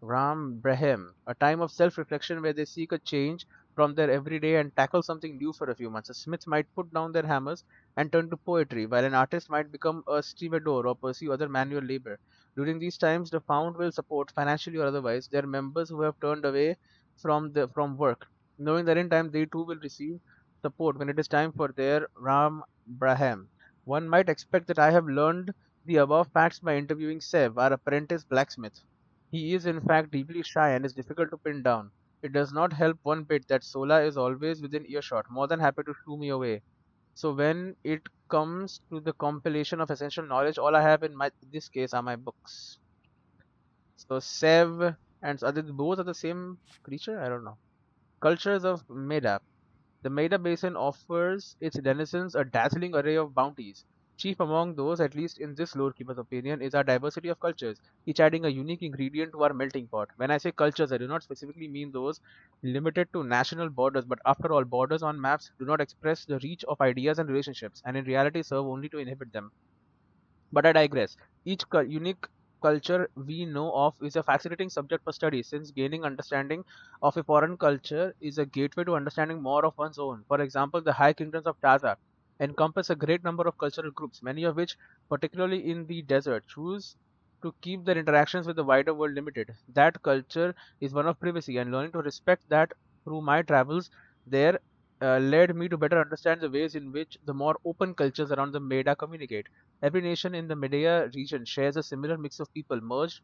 Ram Brehem, a time of self reflection where they seek a change from their everyday and tackle something new for a few months. A smith might put down their hammers and turn to poetry, while an artist might become a stevedore or pursue other manual labor. During these times, the found will support, financially or otherwise, their members who have turned away from work, knowing that in time they too will receive support when it is time for their Ram Brahem. One might expect that I have learned the above facts by interviewing Sev, our apprentice blacksmith. He is in fact deeply shy and is difficult to pin down. It does not help one bit that Sola is always within earshot, more than happy to shoo me away. So when it comes to the compilation of essential knowledge, all I have in this case are my books. So Sev and both are the same creature? I don't know. Cultures of Meda. The Maida Basin offers its denizens a dazzling array of bounties. Chief among those, at least in this Lorekeeper's opinion, is our diversity of cultures, each adding a unique ingredient to our melting pot. When I say cultures, I do not specifically mean those limited to national borders, but after all, borders on maps do not express the reach of ideas and relationships, and in reality serve only to inhibit them. But I digress. Each unique culture we know of is a fascinating subject for study, since gaining understanding of a foreign culture is a gateway to understanding more of one's own. For example, the High Kingdoms of Taza encompass a great number of cultural groups, many of which, particularly in the desert, choose to keep their interactions with the wider world limited. That culture is one of privacy, and learning to respect that through my travels there led me to better understand the ways in which the more open cultures around the Meda communicate. Every nation in the Medea region shares a similar mix of people merged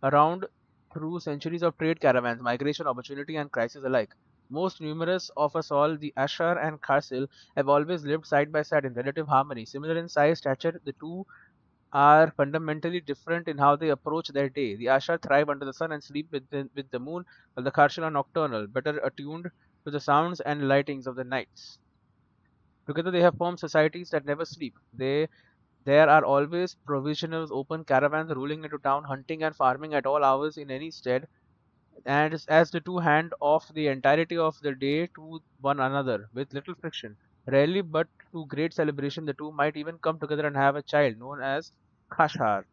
around through centuries of trade caravans, migration, opportunity, and crisis alike. Most numerous of us all, the Ashar and Kharsil, have always lived side by side in relative harmony. Similar in size, stature, the two are fundamentally different in how they approach their day. The Ashar thrive under the sun and sleep with the moon, while the Kharsil are nocturnal, better attuned to the sounds and lightings of the nights. Together they have formed societies that never sleep. There are always provisional open caravans rolling into town, hunting and farming at all hours in any stead, and as the two hand off the entirety of the day to one another with little friction. Rarely, but to great celebration, the two might even come together and have a child known as Khashar.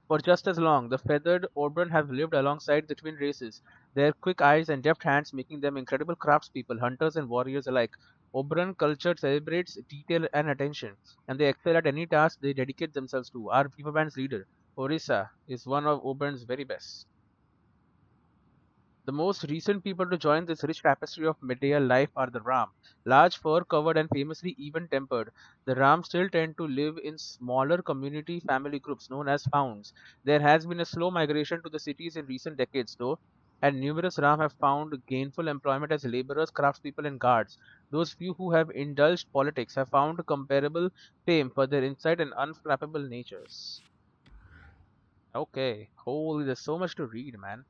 For just as long, the feathered Oberon have lived alongside the twin races, their quick eyes and deft hands making them incredible craftspeople, hunters and warriors alike. Oberon culture celebrates detail and attention, and they excel at any task they dedicate themselves to. Our Viva Band's leader, Orissa, is one of Oberon's very best. The most recent people to join this rich tapestry of medieval life are the Ram. Large, fur-covered, and famously even-tempered, the Ram still tend to live in smaller community family groups known as founds. There has been a slow migration to the cities in recent decades, though, and numerous Ram have found gainful employment as laborers, craftspeople, and guards. Those few who have indulged politics have found comparable fame for their insight and unflappable natures. Okay, holy, there's so much to read, man.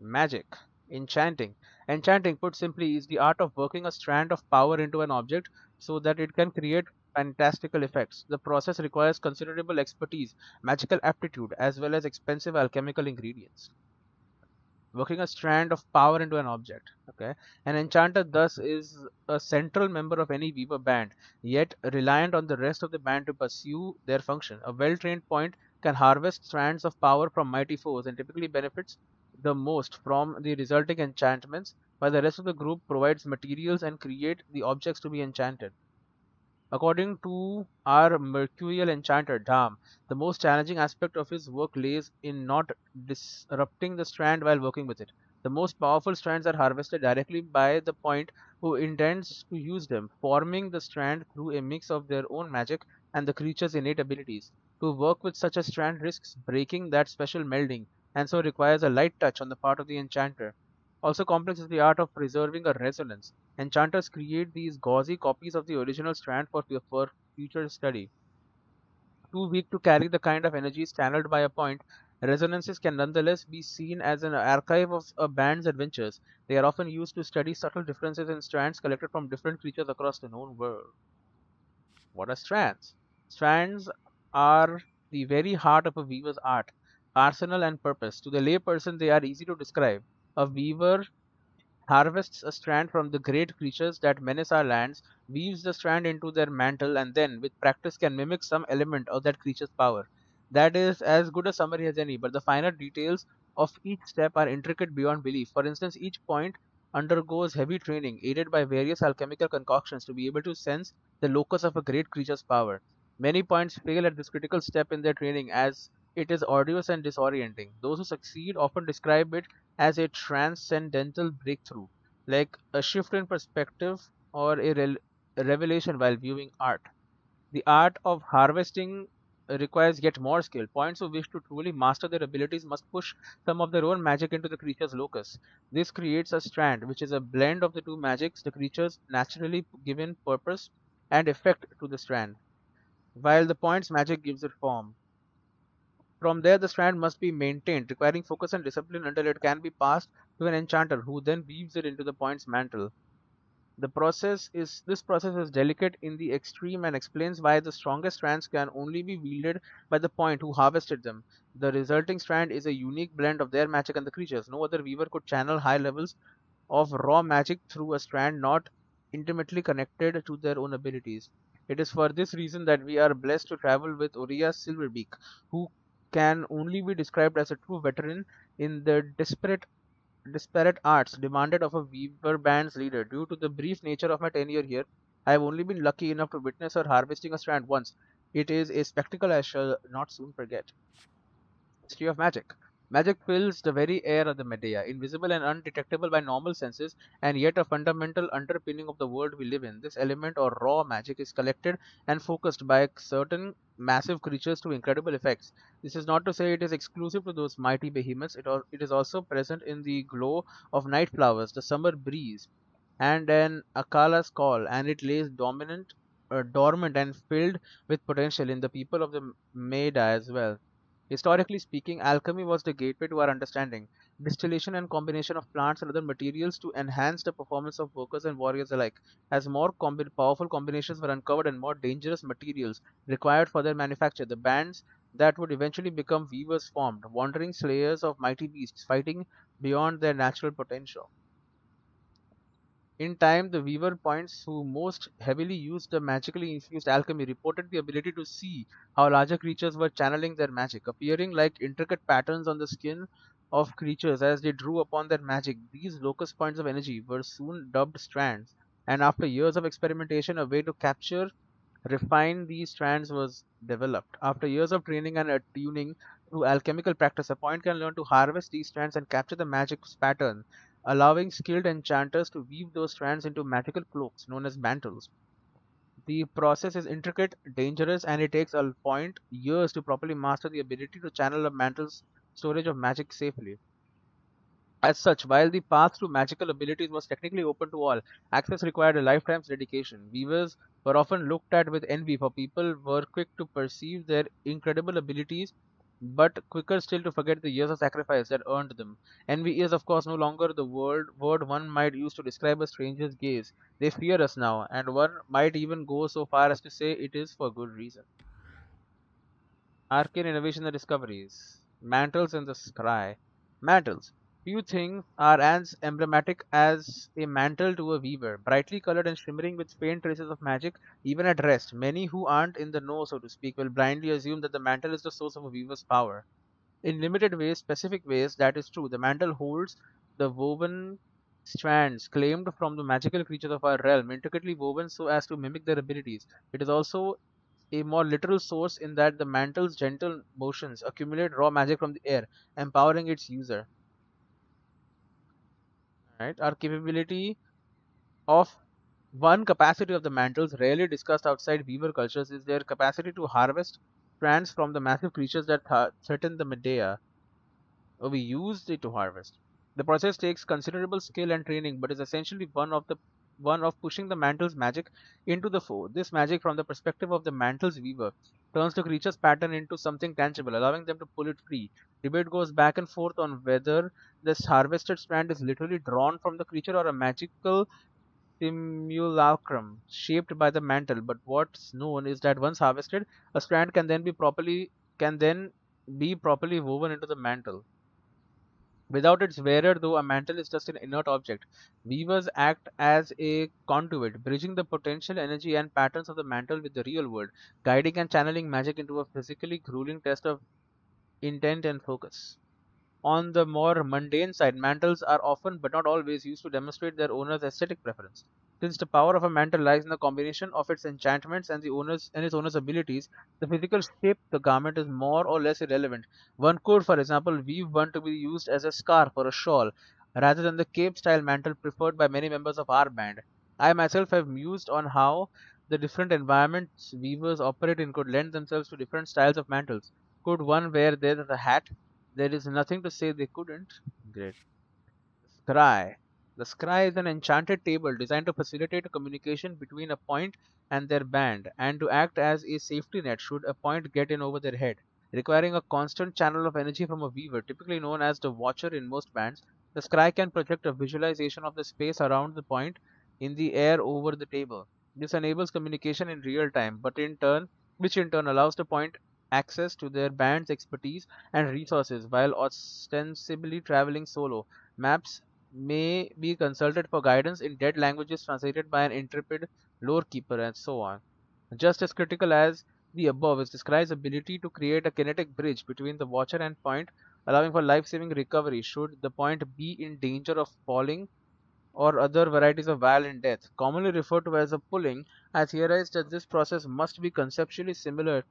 Magic. Enchanting. Enchanting, put simply, is the art of working a strand of power into an object so that it can create fantastical effects. The process requires considerable expertise, magical aptitude, as well as expensive alchemical ingredients. Working a strand of power into an object. Okay, an enchanter thus is a central member of any weaver band, yet reliant on the rest of the band to pursue their function. A well-trained point can harvest strands of power from mighty foes and typically benefits the most from the resulting enchantments, while the rest of the group provides materials and create the objects to be enchanted. According to our mercurial enchanter Dham, the most challenging aspect of his work lays in not disrupting the strand while working with it. The most powerful strands are harvested directly by the point who intends to use them, forming the strand through a mix of their own magic and the creature's innate abilities. To work with such a strand risks breaking that special melding, and so requires a light touch on the part of the enchanter. Also complex is the art of preserving a resonance. Enchanters create these gauzy copies of the original strand for future study. Too weak to carry the kind of energies channeled by a point, resonances can nonetheless be seen as an archive of a band's adventures. They are often used to study subtle differences in strands collected from different creatures across the known world. What are strands? Strands are the very heart of a weaver's art, arsenal, and purpose. To the layperson, they are easy to describe. A weaver harvests a strand from the great creatures that menace our lands, weaves the strand into their mantle, and then, with practice, can mimic some element of that creature's power. That is as good a summary as any, but the finer details of each step are intricate beyond belief. For instance, each point undergoes heavy training, aided by various alchemical concoctions, to be able to sense the locus of a great creature's power. Many points fail at this critical step in their training as it is arduous and disorienting. Those who succeed often describe it as a transcendental breakthrough, like a shift in perspective or a revelation while viewing art. The art of harvesting requires yet more skill. Points who wish to truly master their abilities must push some of their own magic into the creature's locus. This creates a strand, which is a blend of the two magics, the creature's naturally given purpose and effect to the strand, while the point's magic gives it form. From there, the strand must be maintained, requiring focus and discipline until it can be passed to an enchanter who then weaves it into the point's mantle. This process is delicate in the extreme and explains why the strongest strands can only be wielded by the point who harvested them. The resulting strand is a unique blend of their magic and the creatures. No other weaver could channel high levels of raw magic through a strand not intimately connected to their own abilities. It is for this reason that we are blessed to travel with Oriya Silverbeak, who can only be described as a true veteran in the disparate arts demanded of a weaver band's leader. Due to the brief nature of my tenure here, I have only been lucky enough to witness her harvesting a strand once. It is a spectacle I shall not soon forget. History of magic. Magic fills the very air of the Medea, invisible and undetectable by normal senses, and yet a fundamental underpinning of the world we live in. This element or raw magic is collected and focused by certain massive creatures to incredible effects. This is not to say it is exclusive to those mighty behemoths, it is also present in the glow of night flowers, the summer breeze, and an Akala's call, and it lays dormant and filled with potential in the people of the Maida as well. Historically speaking, alchemy was the gateway to our understanding. Distillation and combination of plants and other materials to enhance the performance of workers and warriors alike. As more powerful combinations were uncovered and more dangerous materials required for their manufacture, the bands that would eventually become weavers formed, wandering slayers of mighty beasts fighting beyond their natural potential. In time, the weaver points who most heavily used the magically infused alchemy reported the ability to see how larger creatures were channeling their magic, appearing like intricate patterns on the skin of creatures as they drew upon their magic. These locus points of energy were soon dubbed strands, and after years of experimentation, a way to capture refine these strands was developed. After years of training and attuning through alchemical practice, a point can learn to harvest these strands and capture the magic's pattern, allowing skilled enchanters to weave those strands into magical cloaks known as mantles. The process is intricate, dangerous, and it takes a point years to properly master the ability to channel a mantle's storage of magic safely. As such, while the path to magical abilities was technically open to all, access required a lifetime's dedication. Weavers were often looked at with envy, for people were quick to perceive their incredible abilities but quicker still to forget the years of sacrifice that earned them. Envy is, of course, no longer the word one might use to describe a stranger's gaze. They fear us now, and one might even go so far as to say it is for good reason. Arcane innovation and discoveries. Mantles in the sky. Mantles. Few things are as emblematic as a mantle to a weaver, brightly colored and shimmering with faint traces of magic, even at rest. Many who aren't in the know, so to speak, will blindly assume that the mantle is the source of a weaver's power. In limited ways, specific ways, that is true. The mantle holds the woven strands claimed from the magical creatures of our realm, intricately woven so as to mimic their abilities. It is also a more literal source in that the mantle's gentle motions accumulate raw magic from the air, empowering its user. Right? Our capability of one capacity of the mantles rarely discussed outside weaver cultures is their capacity to harvest strands from the massive creatures that threaten the Medea. We used it to harvest. The process takes considerable skill and training, but is essentially one of pushing the mantle's magic into the foe. This magic, from the perspective of the mantle's weaver, turns the creature's pattern into something tangible, allowing them to pull it free. Debate goes back and forth on whether this harvested strand is literally drawn from the creature or a magical simulacrum shaped by the mantle. But what's known is that once harvested, a strand can then be properly woven into the mantle. Without its wearer, though, a mantle is just an inert object. Weavers act as a conduit, bridging the potential energy and patterns of the mantle with the real world, guiding and channeling magic into a physically grueling test of intent and focus. On the more mundane side, mantles are often but not always used to demonstrate their owner's aesthetic preference. Since the power of a mantle lies in the combination of its enchantments and its owner's abilities, the physical shape of the garment is more or less irrelevant. One could, for example, weave one to be used as a scarf or a shawl, rather than the cape-style mantle preferred by many members of our band. I myself have mused on how the different environments weavers operate in could lend themselves to different styles of mantles. Could one wear this as a hat? There is nothing to say they couldn't. Great. Scry. The scry is an enchanted table designed to facilitate communication between a point and their band, and to act as a safety net should a point get in over their head. Requiring a constant channel of energy from a weaver, typically known as the watcher in most bands, the scry can project a visualization of the space around the point in the air over the table. This enables communication in real time, which in turn allows the point access to their band's expertise and resources while ostensibly traveling solo. Maps may be consulted for guidance in dead languages translated by an intrepid lorekeeper, and so on. Just as critical as the above is Describe's ability to create a kinetic bridge between the watcher and point, allowing for life-saving recovery should the point be in danger of falling, or other varieties of violent death, commonly referred to as a pulling, has theorized that this process must be conceptually similar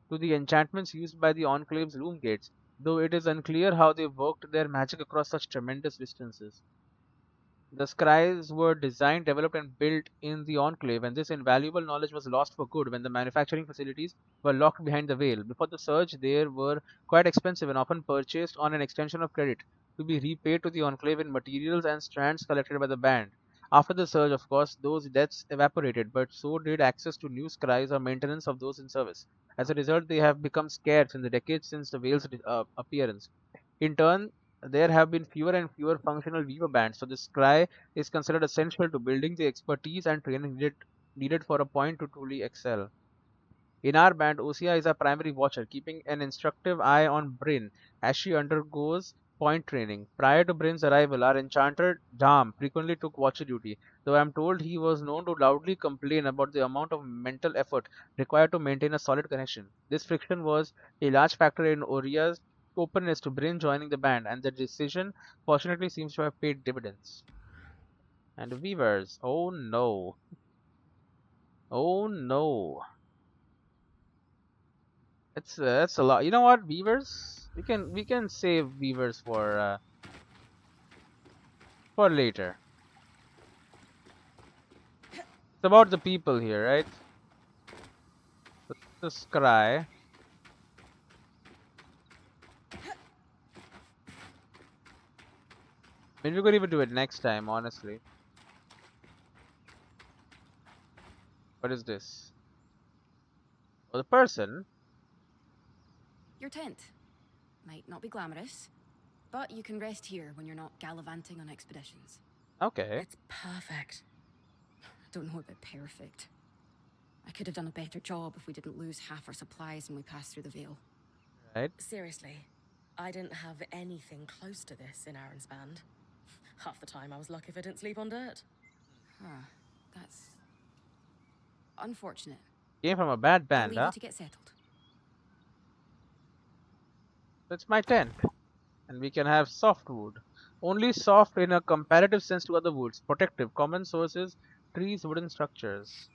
to the enchantments used by the Enclave's loom gates, though it is unclear how they worked their magic across such tremendous distances. The scries were designed, developed, and built in the Enclave, and this invaluable knowledge was lost for good when the manufacturing facilities were locked behind the veil. Before the surge, they were quite expensive and often purchased on an extension of credit to be repaid to the Enclave in materials and strands collected by the band. After the surge, of course, those debts evaporated, but so did access to new scries or maintenance of those in service. As a result, they have become scarce in the decades since the veil's appearance. In turn, there have been fewer and fewer functional weaver bands, so this cry is considered essential to building the expertise and training needed for a point to truly excel. In our band, Osia is our primary watcher, keeping an instructive eye on Brynn as she undergoes point training. Prior to Brynn's arrival, our enchanter Dam frequently took watcher duty, though I am told he was known to loudly complain about the amount of mental effort required to maintain a solid connection. This friction was a large factor in Oria's openness to Brynn joining the band, and the decision fortunately seems to have paid dividends. And Weavers, oh no, oh no. It's a lot. You know what, Weavers? We can save Weavers for later. It's about the people here, right? The scry. I mean, we could even do it next time, honestly. What is this? Oh, the person. Your tent. Might not be glamorous, but you can rest here when you're not gallivanting on expeditions. Okay. It's perfect. I don't know about perfect. I could have done a better job if we didn't lose half our supplies when we passed through the Veil. Right. Seriously, I didn't have anything close to this in Aaron's band. Half the time I was lucky if I didn't sleep on dirt. Huh, that's unfortunate. Came from a bad I'll band, leave huh? you to get settled. That's my tent. And we can have softwood. Only soft in a comparative sense to other woods. Protective. Common sources. Trees, wooden structures.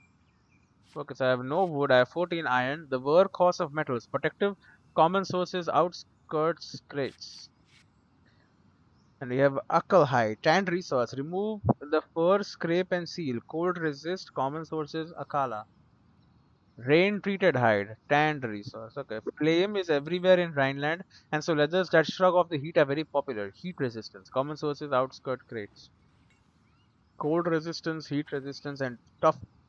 Okay, so I have no wood. I have 14 iron. The workhorse of metals. Protective. Common sources. Outskirts. Crates. And we have Hide. Tanned resource. Remove the fur, scrape and seal. Cold resist. Common sources. Akala. Rain treated hide. Tanned resource. Okay. Flame is everywhere in Rhineland. And so leathers that shrug off the heat are very popular. Heat resistance. Common sources. Outskirt crates. Cold resistance, heat resistance, and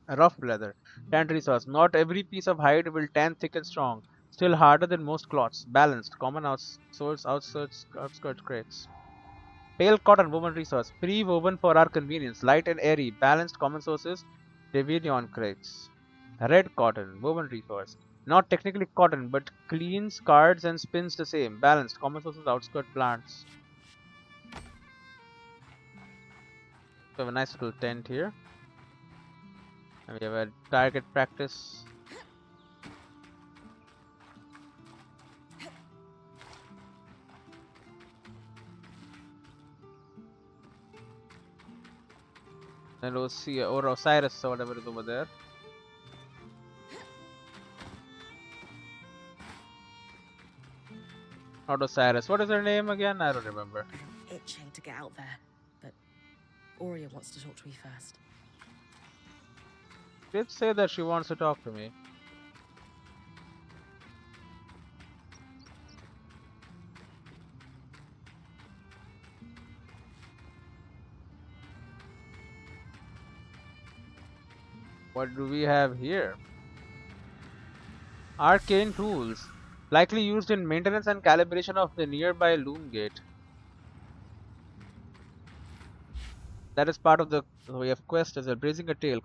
rough leather. Tanned resource. Not every piece of hide will tan thick and strong. Still harder than most cloths. Balanced. Common outskirts crates. Pale cotton woven resource. Pre-woven for our convenience. Light and airy. Balanced common sources. Devonian crates. Red cotton woven resource. Not technically cotton, but cleans, cards, and spins the same. Balanced common sources. Outskirt plants. We have a nice little tent here. And we have a target practice. And we'll see, or Osiris or whatever is over there. Not Osiris. What is her name again? I don't remember. I'm itching to get out there, but Aurea wants to talk to me first. Did say that she wants to talk to me. What do we have here? Arcane tools. Likely used in maintenance and calibration of the nearby loom gate. That is part of the we have quest as well. Blazing a Trail.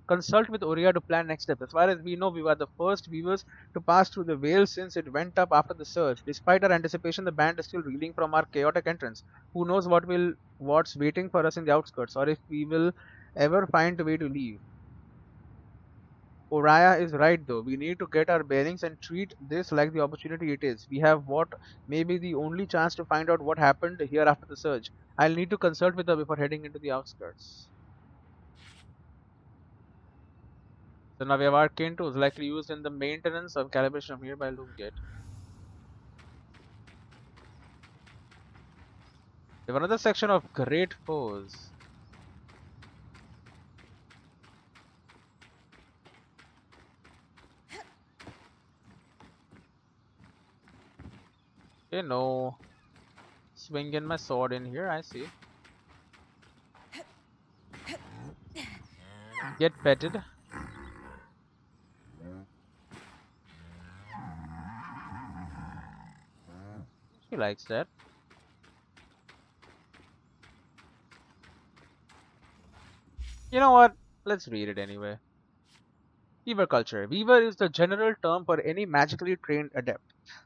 Consult with Aurea to plan next steps. As far as we know, we were the first weavers to pass through the veil since it went up after the surge. Despite our anticipation, the band is still reeling from our chaotic entrance. Who knows what's waiting for us in the outskirts, or if we will ever find a way to leave. Oriah is right though. We need to get our bearings and treat this like the opportunity it is. We have what may be the only chance to find out what happened here after the surge. I'll need to consult with her before heading into the outskirts. So now we have arcane tools likely used in the maintenance of calibration of nearby loom gate. We have another section of great foes. Okay, no. Swinging my sword in here, I see. Get petted. She likes that. You know what? Let's read it anyway. Weaver culture. Weaver is the general term for any magically trained adept.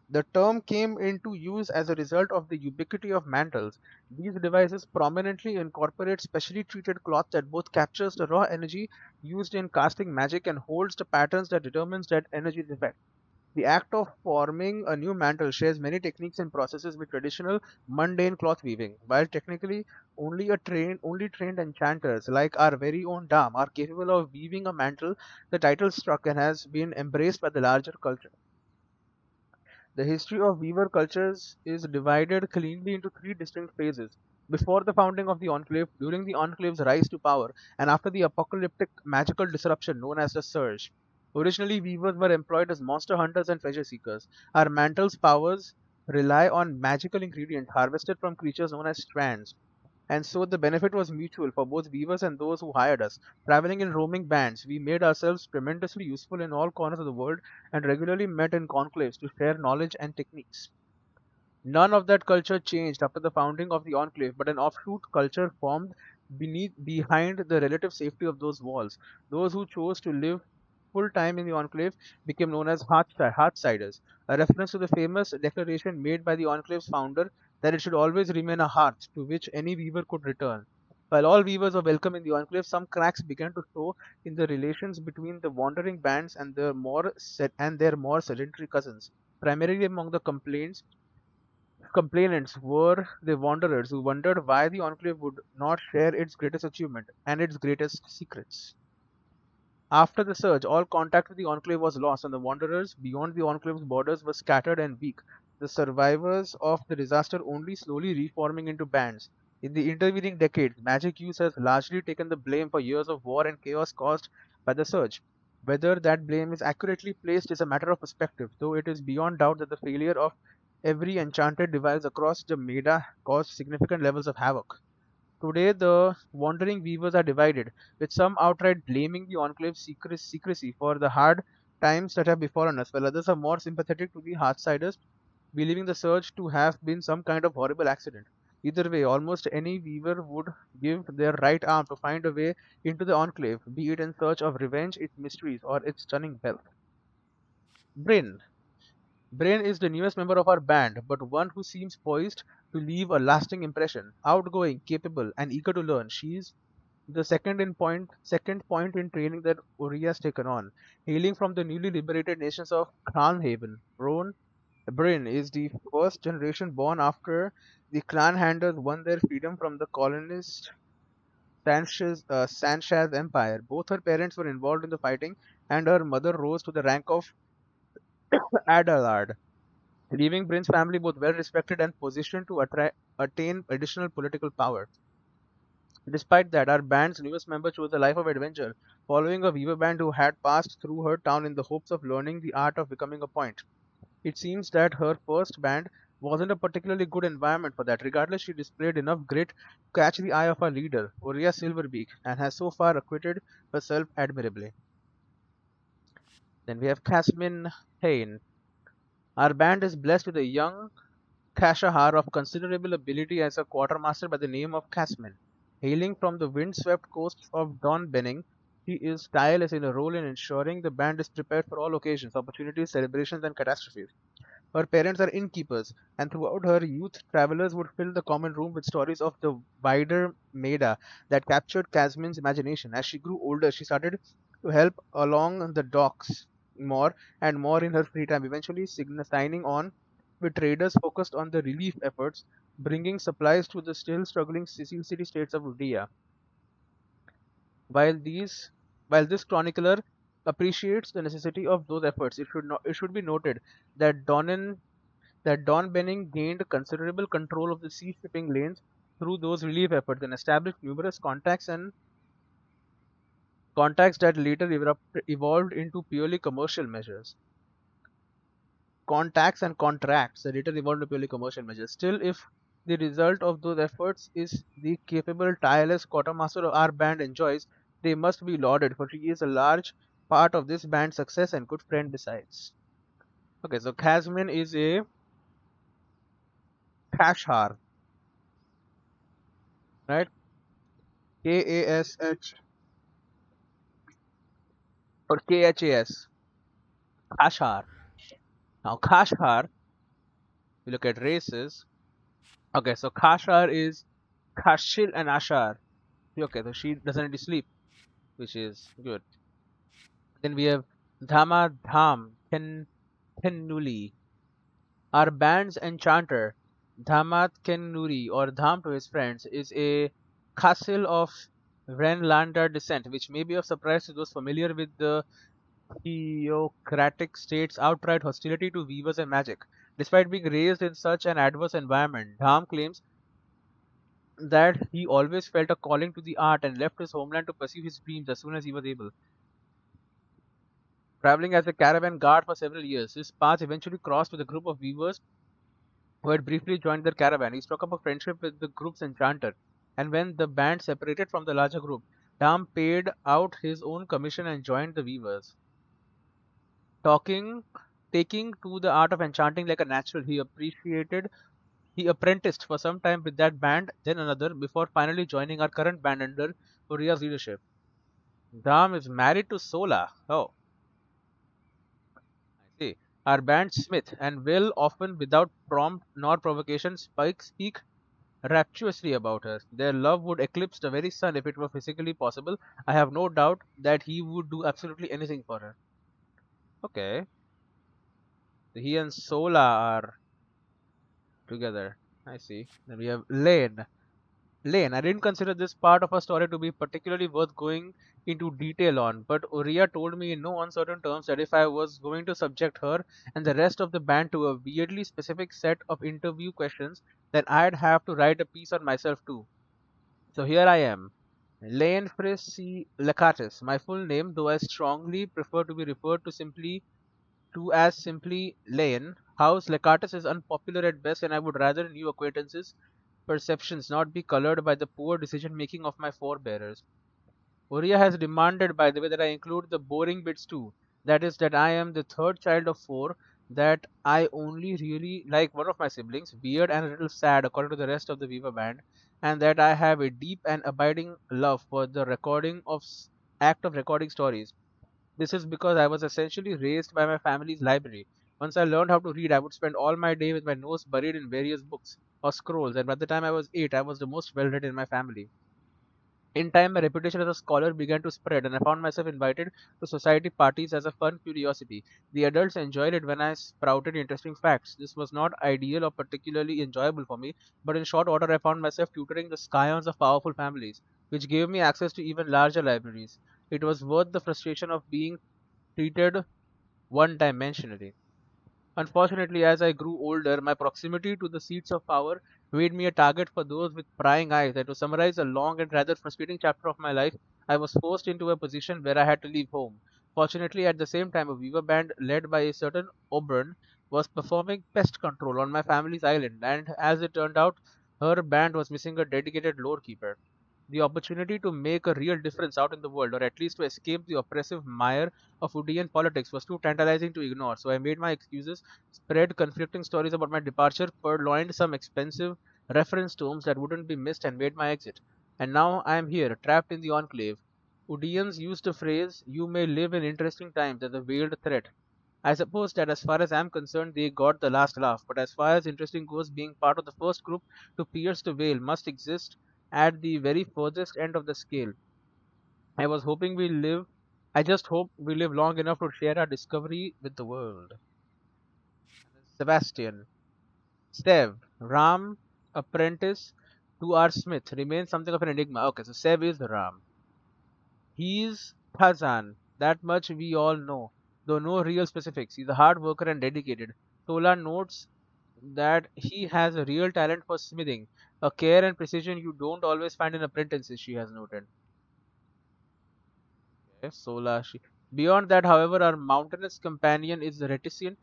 The term came into use as a result of the ubiquity of mantles. These devices prominently incorporate specially treated cloth that both captures the raw energy used in casting magic and holds the patterns that determines that energy's effect. The act of forming a new mantle shares many techniques and processes with traditional mundane cloth weaving. While technically only trained enchanters like our very own Dam are capable of weaving a mantle, the title struck and has been embraced by the larger culture. The history of weaver cultures is divided cleanly into three distinct phases: before the founding of the Enclave, during the Enclave's rise to power, and after the apocalyptic magical disruption known as the Surge. Originally, weavers were employed as monster hunters and treasure seekers. Our mantle's powers rely on magical ingredients harvested from creatures known as strands, and so the benefit was mutual for both weavers and those who hired us. Traveling in roaming bands, we made ourselves tremendously useful in all corners of the world and regularly met in conclaves to share knowledge and techniques. None of that culture changed after the founding of the Enclave, but an offshoot culture formed behind the relative safety of those walls. Those who chose to live full time in the Enclave became known as Hearthsiders, a reference to the famous declaration made by the Enclave's founder that it should always remain a hearth to which any weaver could return. While all weavers were welcome in the Enclave, some cracks began to show in the relations between the wandering bands and their more sedentary cousins. Primarily among the complainants were the wanderers who wondered why the Enclave would not share its greatest achievement and its greatest secrets. After the surge, all contact with the Enclave was lost, and the wanderers beyond the Enclave's borders were scattered and weak, the survivors of the disaster only slowly reforming into bands. In the intervening decades, magic use has largely taken the blame for years of war and chaos caused by the surge. Whether that blame is accurately placed is a matter of perspective, though it is beyond doubt that the failure of every enchanted device across the Meda caused significant levels of havoc. Today, the wandering weavers are divided, with some outright blaming the Enclave's secrecy for the hard times that have befallen us, while others are more sympathetic to the Hearthsiders, believing the surge to have been some kind of horrible accident. Either way, almost any weaver would give their right arm to find a way into the Enclave, be it in search of revenge, its mysteries, or its stunning wealth. Brynn. Brynn is the newest member of our band, but one who seems poised to leave a lasting impression. Outgoing, capable, and eager to learn, she's the second point in training that Uriah's taken on. Hailing from the newly liberated nations of Clanhaven, Brynn is the first generation born after the clan handers won their freedom from the colonist Sanshaz Empire. Both her parents were involved in the fighting, and her mother rose to the rank of Adalard, leaving Brynn's family both well respected and positioned to attain additional political power. Despite that, our band's newest member chose a life of adventure, following a weaver band who had passed through her town in the hopes of learning the art of becoming a point. It seems that her first band wasn't a particularly good environment for that. Regardless, she displayed enough grit to catch the eye of our leader, Uriah Silverbeak, and has so far acquitted herself admirably. Then we have Casmin Hain. Our band is blessed with a young Kashahar of considerable ability as a quartermaster by the name of Casmin. Hailing from the wind-swept coasts of Don Benning, he is tireless in a role in ensuring the band is prepared for all occasions, opportunities, celebrations, and catastrophes. Her parents are innkeepers, and throughout her youth, travelers would fill the common room with stories of the wider Maida that captured Casmin's imagination. As she grew older, she started to help along the docks more and more in her free time, eventually signing on with traders focused on the relief efforts, bringing supplies to the still struggling city states of Udia. While these, while this chronicler appreciates the necessity of those efforts, it should be noted that Don Benning gained considerable control of the sea shipping lanes through those relief efforts and established numerous contacts that later evolved into purely commercial measures. Contacts and contracts that later evolved into purely commercial measures. Still, if the result of those efforts is the capable, tireless quartermaster our band enjoys, they must be lauded, for she is a large part of this band's success and good friend besides. Okay, so Casmin is a Kashhar, right? Kash or Khas. Kashhar. Now, Kashhar, we look at races. Okay, so Kashhar is Kashil and Ashar. Okay, so she doesn't need to sleep, which is good. Then we have Dhama Dham Tennuli. Our band's enchanter, Dhamat Kennuri, or Dham to his friends, is a Khasil of Renlander descent, which may be of surprise to those familiar with the theocratic state's outright hostility to weavers and magic. Despite being raised in such an adverse environment, Dham claims that he always felt a calling to the art and left his homeland to pursue his dreams as soon as he was able. Traveling as a caravan guard for several years, his paths eventually crossed with a group of weavers who had briefly joined their caravan. He struck up a friendship with the group's enchanter, and when the band separated from the larger group, Dham paid out his own commission and joined the weavers. Talking, taking to the art of enchanting like a natural, he appreciated He apprenticed for some time with that band, then another, before finally joining our current band under Uria's leadership. Dham is married to Sola. Oh, I see. Our band Smith and Will often, without prompt nor provocation, speak rapturously about her. Their love would eclipse the very sun if it were physically possible. I have no doubt that he would do absolutely anything for her. Okay. So he and Sola are together. I see. Then we have Lane. Lane, I didn't consider this part of our story to be particularly worth going into detail on, but Uria told me in no uncertain terms that if I was going to subject her and the rest of the band to a weirdly specific set of interview questions, then I'd have to write a piece on myself too. So here I am. Lane Frisi Lakatis, my full name, though I strongly prefer to be referred to as simply Lane. House Lakatis is unpopular at best, and I would rather new acquaintances' perceptions not be colored by the poor decision making of my forebearers. Oria has demanded, by the way, that I include the boring bits too. That is, that I am the third child of four, that I only really like one of my siblings, weird and a little sad according to the rest of the Viva band, and that I have a deep and abiding love for the act of recording stories. This is because I was essentially raised by my family's library. Once I learned how to read, I would spend all my day with my nose buried in various books or scrolls, and by the time I was 8, I was the most well read in my family. In time, my reputation as a scholar began to spread, and I found myself invited to society parties as a fun curiosity. The adults enjoyed it when I sprouted interesting facts. This was not ideal or particularly enjoyable for me, but in short order, I found myself tutoring the scions of powerful families, which gave me access to even larger libraries. It was worth the frustration of being treated one dimensionally. Unfortunately, as I grew older, my proximity to the seats of power made me a target for those with prying eyes, and to summarize a long and rather frustrating chapter of my life, I was forced into a position where I had to leave home. Fortunately, at the same time, a weaver band led by a certain Oberon was performing pest control on my family's island, and as it turned out, her band was missing a dedicated lorekeeper. The opportunity to make a real difference out in the world, or at least to escape the oppressive mire of Udian politics, was too tantalizing to ignore. So I made my excuses, spread conflicting stories about my departure, purloined some expensive reference tomes that wouldn't be missed, and made my exit. And now I am here, trapped in the Enclave. Udians used the phrase, "You may live in interesting times," as a veiled threat. I suppose that as far as I'm concerned, they got the last laugh, but as far as interesting goes, being part of the first group to pierce the veil must exist at the very furthest end of the scale. I was hoping we live. I just hope we live long enough to share our discovery with the world. Sebastian. Sev. Ram, apprentice to our Smith, remains something of an enigma. Okay, so Sev is Ram. He's Khazan. That much we all know, though no real specifics. He's a hard worker and dedicated. Tola notes that he has a real talent for smithing, a care and precision you don't always find in apprentices, she has noted. Okay, Sola. Beyond that, however, our mountainous companion is reticent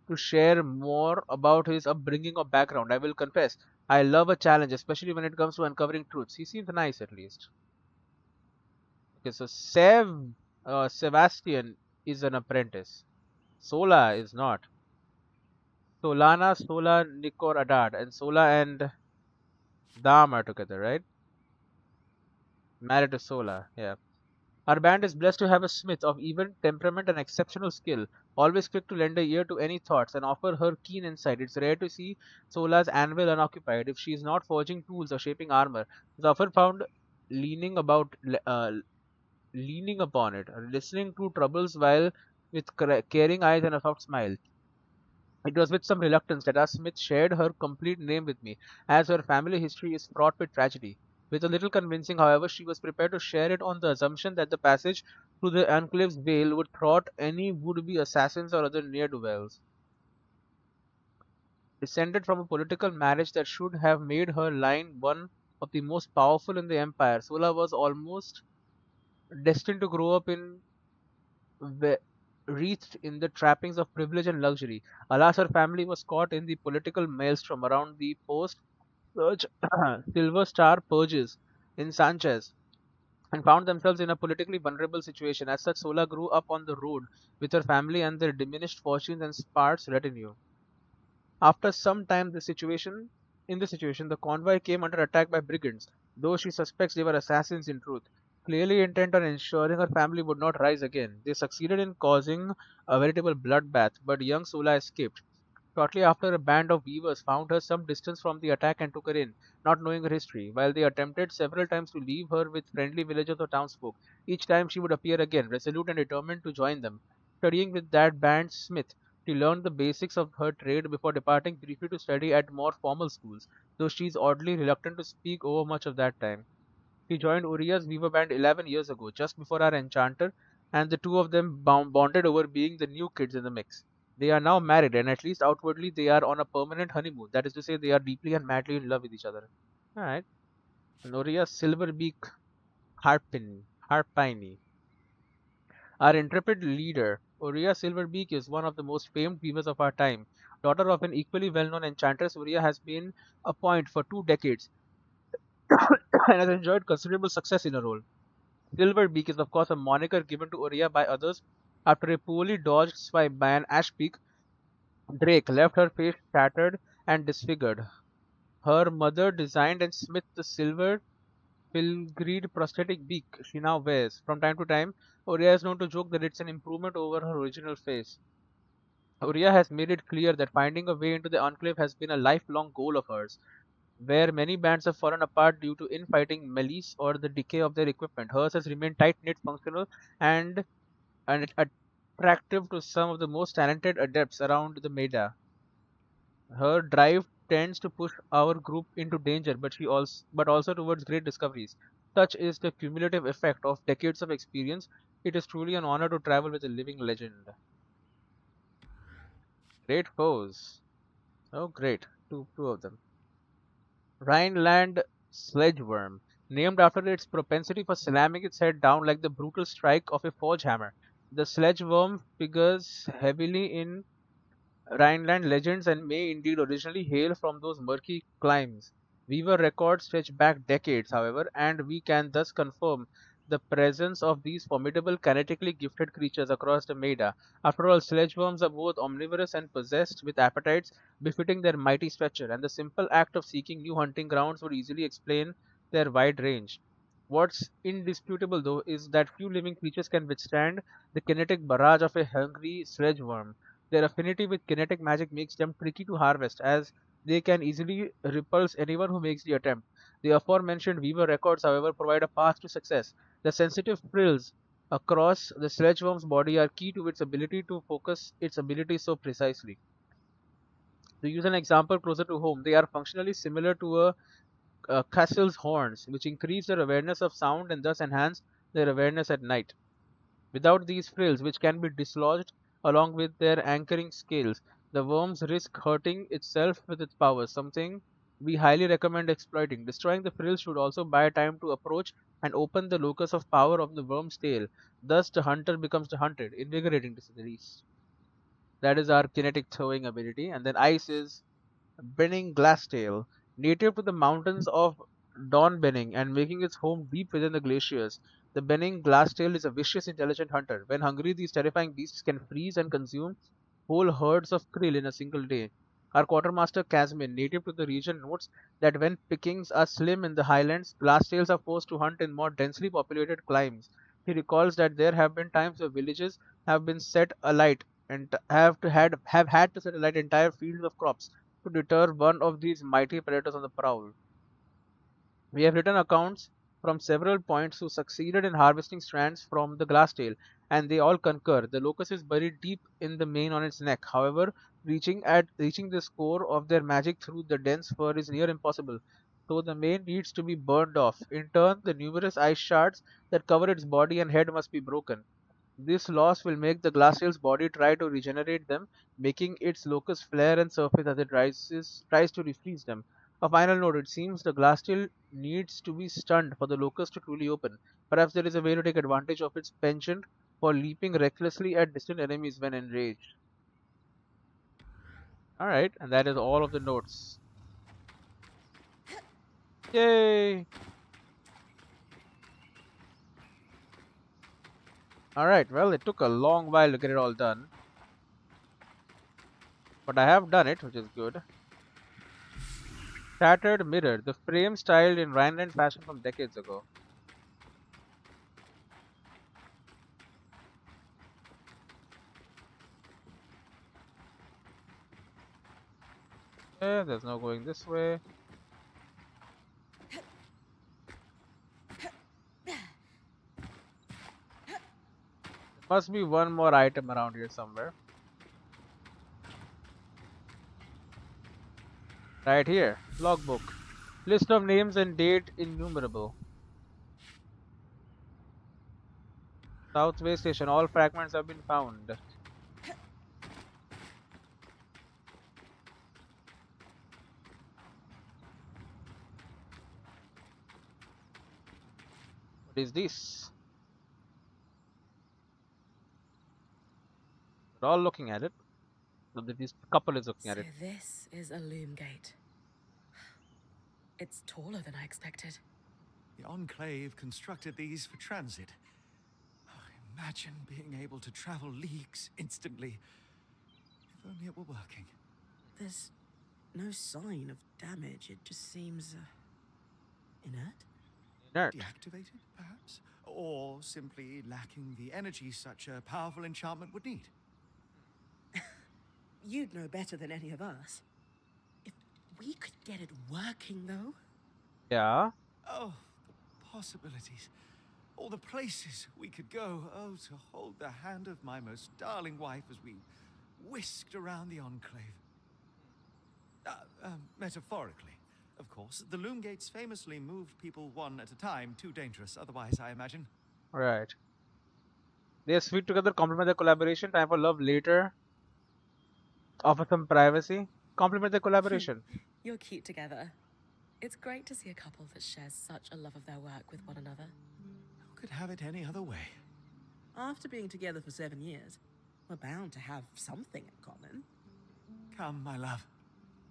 to share more about his upbringing or background. I will confess, I love a challenge, especially when it comes to uncovering truths. He seems nice, at least. Okay, so Sebastian is an apprentice. Sola is not. Solana, Sola, Nikor, Adad, and Sola and Dam are together, right? Married to Sola, yeah. Our band is blessed to have a smith of even temperament and exceptional skill, always quick to lend a ear to any thoughts and offer her keen insight. It's rare to see Sola's anvil unoccupied if she is not forging tools or shaping armor. She's often found leaning about, leaning upon it, listening to troubles while with caring eyes and a soft smile. It was with some reluctance that our Smith shared her complete name with me, as her family history is fraught with tragedy. With a little convincing, however, she was prepared to share it on the assumption that the passage through the Enclave's veil would thwart any would-be assassins or other ne'er-do-wells. Descended from a political marriage that should have made her line one of the most powerful in the empire, Sola was almost destined to grow up ve- wreathed in the trappings of privilege and luxury. Alas, her family was caught in the political maelstrom around the post-Surge Silver Star purges in Sanchez and found themselves in a politically vulnerable situation. As such, Sola grew up on the road with her family and their diminished fortunes and sparse retinue. After some time, the situation In this situation, the convoy came under attack by brigands, though she suspects they were assassins in truth. Clearly intent on ensuring her family would not rise again, they succeeded in causing a veritable bloodbath, but young Sula escaped. Shortly after, a band of weavers found her some distance from the attack and took her in, not knowing her history. While they attempted several times to leave her with friendly villagers or townsfolk, each time she would appear again, resolute and determined to join them. Studying with that band's smith, she learned the basics of her trade before departing briefly to study at more formal schools, though she is oddly reluctant to speak over much of that time. She joined Uriah's weaver band 11 years ago, just before our enchanter, and the two of them bonded over being the new kids in the mix. They are now married, and at least outwardly, they are on a permanent honeymoon. That is to say, they are deeply and madly in love with each other. Alright. Noria Silverbeak Harpini. Our intrepid leader, Uriah Silverbeak, is one of the most famed weavers of our time. Daughter of an equally well known enchantress, Uriah has been a point for 2 decades and has enjoyed considerable success in her role. Silverbeak is of course a moniker given to Uriah by others after a poorly dodged swipe by an Ashpeak Drake left her face shattered and disfigured. Her mother designed and smithed the silver filigreed prosthetic beak she now wears. From time to time, Uriah is known to joke that it's an improvement over her original face. Uriah has made it clear that finding a way into the Enclave has been a lifelong goal of hers. Where many bands have fallen apart due to infighting, malice, or the decay of their equipment, hers has remained tight-knit, functional, and attractive to some of the most talented adepts around the Meda. Her drive tends to push our group into danger, but also towards great discoveries. Such is the cumulative effect of decades of experience. It is truly an honor to travel with a living legend. Great foes. Oh, great. Two of them. Rhineland sledgeworm, named after its propensity for slamming its head down like the brutal strike of a forge hammer. The sledgeworm figures heavily in Rhineland legends and may indeed originally hail from those murky climes. Weaver records stretch back decades, however, and we can thus confirm the presence of these formidable kinetically gifted creatures across the Meda. After all, sledgeworms are both omnivorous and possessed with appetites befitting their mighty stature, and the simple act of seeking new hunting grounds would easily explain their wide range. What's indisputable, though, is that few living creatures can withstand the kinetic barrage of a hungry sledgeworm. Their affinity with kinetic magic makes them tricky to harvest, as they can easily repulse anyone who makes the attempt. The aforementioned Weaver records, however, provide a path to success. The sensitive frills across the sledgeworm's body are key to its ability to focus its abilities so precisely. To use an example closer to home, they are functionally similar to a castle's horns, which increase their awareness of sound and thus enhance their awareness at night. Without these frills, which can be dislodged along with their anchoring scales, the worms risk hurting itself with its powers, something we highly recommend exploiting. Destroying the frills should also buy time to approach and open the locus of power of the worm's tail. Thus, the hunter becomes the hunted, invigorating to say the least. That is our kinetic throwing ability. And then ice is Benning Glasstail, native to the mountains of Benning and making its home deep within the glaciers. The Benning Glasstail is a vicious, intelligent hunter. When hungry, these terrifying beasts can freeze and consume whole herds of krill in a single day. Our quartermaster Casmin, native to the region, notes that when pickings are slim in the highlands, Glasstails are forced to hunt in more densely populated climes. He recalls that there have been times where villages have been set alight and have had to set alight entire fields of crops to deter one of these mighty predators on the prowl. We have written accounts from several points who succeeded in harvesting strands from the glasstail, and they all concur. The locust is buried deep in the mane on its neck. However, reaching the core of their magic through the dense fur is near impossible. So the mane needs to be burned off. In turn, the numerous ice shards that cover its body and head must be broken. This loss will make the glacial's body try to regenerate them, making its locust flare and surface as it tries to refreeze them. A final note, it seems the glacial needs to be stunned for the locust to truly open. Perhaps there is a way to take advantage of its penchant for leaping recklessly at distant enemies when enraged. Alright, and that is all of the notes. Yay! Alright, well, it took a long while to get it all done. But I have done it, which is good. Shattered mirror, the frame styled in Rhineland fashion from decades ago. Okay, there's no going this way. There must be one more item around here somewhere. Right here, logbook. List of names and date innumerable. Southway Station, all fragments have been found. What is this? We're all looking at it. This couple is looking So at it. this is a loom gate. It's taller than I expected. The Enclave constructed these for transit. Oh, imagine being able to travel leagues instantly. If only it were working. There's no sign of damage. It just seems inert. Inert. Deactivated, perhaps? Or simply lacking the energy such a powerful enchantment would need. You'd know better than any of us. If we could get it working, though. Yeah. Oh, the possibilities. All the places we could go. Oh, to hold the hand of my most darling wife as we whisked around the Enclave. Metaphorically, of course. The loom gates famously moved people one at a time. Too dangerous otherwise, I imagine. Right. They sweet together, complement their collaboration. Time for love later. Offer some privacy. Complement their collaboration. You're cute together. It's great to see a couple that shares such a love of their work with one another. Who could have it any other way? After being together for 7 years, we're bound to have something in common. Come, my love.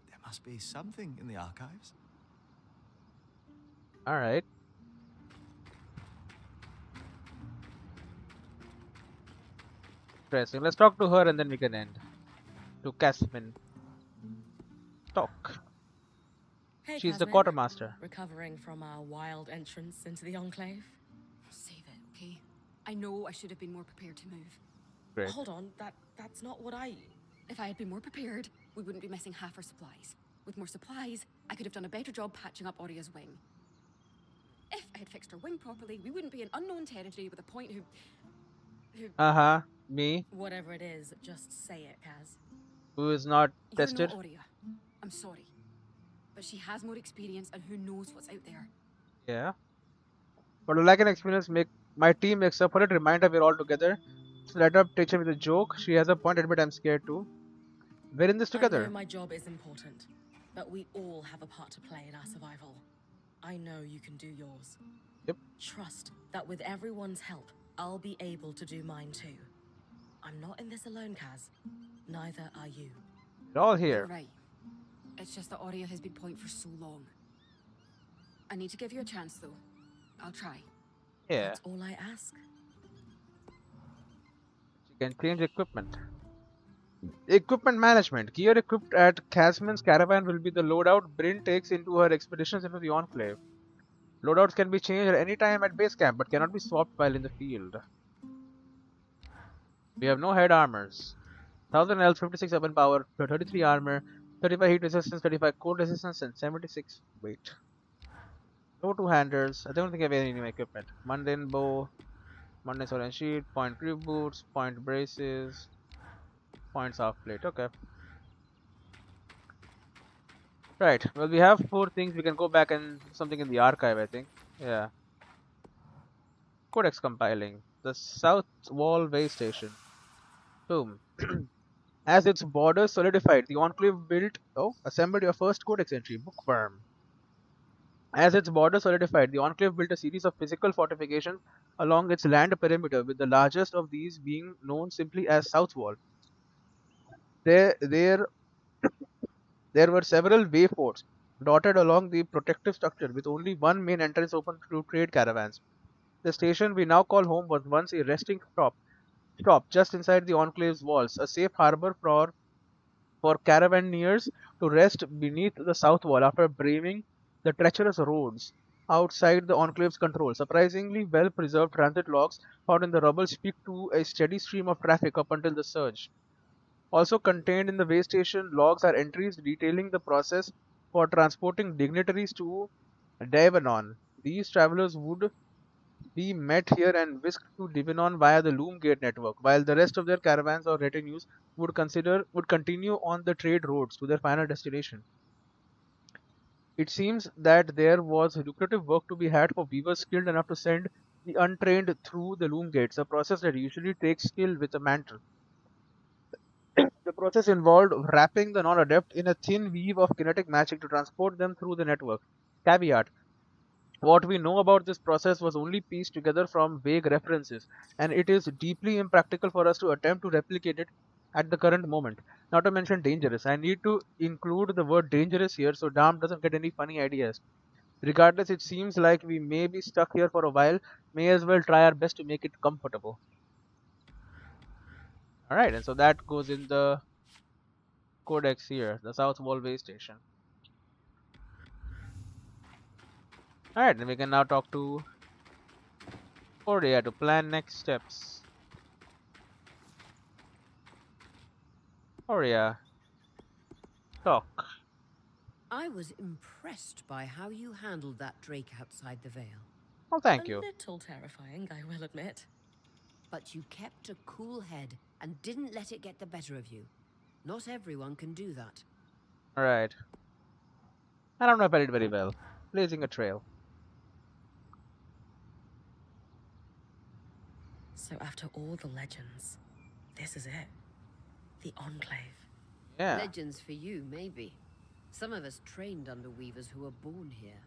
There must be something in the archives. Alright. Interesting. Let's talk to her and then we can end. To Casmin. Talk. Hey, She's the Casmin. quartermaster. Recovering from our wild entrance into the Enclave. Save it, okay? I know I should have been more prepared to move. Great. Hold on, that's not what I... If I had been more prepared, we wouldn't be missing half our supplies. With more supplies, I could have done a better job patching up Oria's wing. If I had fixed her wing properly, we wouldn't be in unknown territory with a point who... Me. Whatever it is, just say it, Kaz. Who is not You're tested. not Oria. I'm sorry. But she has more experience and who knows what's out there. Yeah. But like an experience, my team makes up for it. Remind her we're all together. So let her teach her with a joke. She has a point. Admit I'm scared too. We're in this I together. know my job is important, but we all have a part to play in our survival. I know you can do yours. Yep. Trust that with everyone's help, I'll be able to do mine too. I'm not in this alone, Kaz. Neither are you. We're all You're here. right. It's just that Oria has been point for so long. I need to give you a chance, though. I'll try. Yeah. That's all I ask. She can change equipment. Equipment management. Gear equipped at Casman's caravan will be the loadout Brynn takes into her expeditions into the Enclave. Loadouts can be changed at any time at base camp, but cannot be swapped while in the field. We have no head armors. 1000 health, 56 weapon power, 33 armor, 35 heat resistance, 35 cold resistance, and 76 weight. No two-handers. I don't think I have any new equipment. Mundane bow, mundane sword and shield, point crew boots, point braces, point soft plate. Okay. Right. Well, we have 4 things. We can go back and something in the archive, I think. Yeah. Codex compiling. The South Wall Way Station. Boom. As its borders solidified, the Enclave assembled your first codex entry, Bookworm. As its borders solidified, the Enclave built a series of physical fortifications along its land perimeter, with the largest of these being known simply as South Wall. There, there, there were several way forts dotted along the protective structure, with only one main entrance open to trade caravans. The station we now call home was once a resting stop just inside the Enclave's walls, a safe harbor for for caravaneers to rest beneath the south wall after braving the treacherous roads outside the Enclave's control. Surprisingly well preserved transit logs found in the rubble speak to a steady stream of traffic up until the surge. Also contained in the way station logs are entries detailing the process for transporting dignitaries to Devanon. These travelers would be met here and whisked to Devanon via the Loom Gate network, while the rest of their caravans or retinues would continue on the trade roads to their final destination. It seems that there was lucrative work to be had for weavers skilled enough to send the untrained through the loom gates, a process that usually takes skill with a mantle. The process involved wrapping the non-adept in a thin weave of kinetic magic to transport them through the network. Caveat: what we know about this process was only pieced together from vague references, and it is deeply impractical for us to attempt to replicate it at the current moment. Not to mention dangerous. I need to include the word dangerous here so Dam doesn't get any funny ideas. Regardless, it seems like we may be stuck here for a while. May as well try our best to make it comfortable. Alright, and so that goes in the codex here, the South Wallway Station. Alright, then we can now talk to Oria to plan next steps. Oria, talk. I was impressed by how you handled that drake outside the Vale. Oh, thank A you. little terrifying, I will admit. But you kept a cool head and didn't let it get the better of you. Not everyone can do that. Alright. I don't know if I did very well. Blazing a trail. So after all the legends, this is it. The Enclave. Yeah. Legends for you, maybe. Some of us trained under weavers who were born here.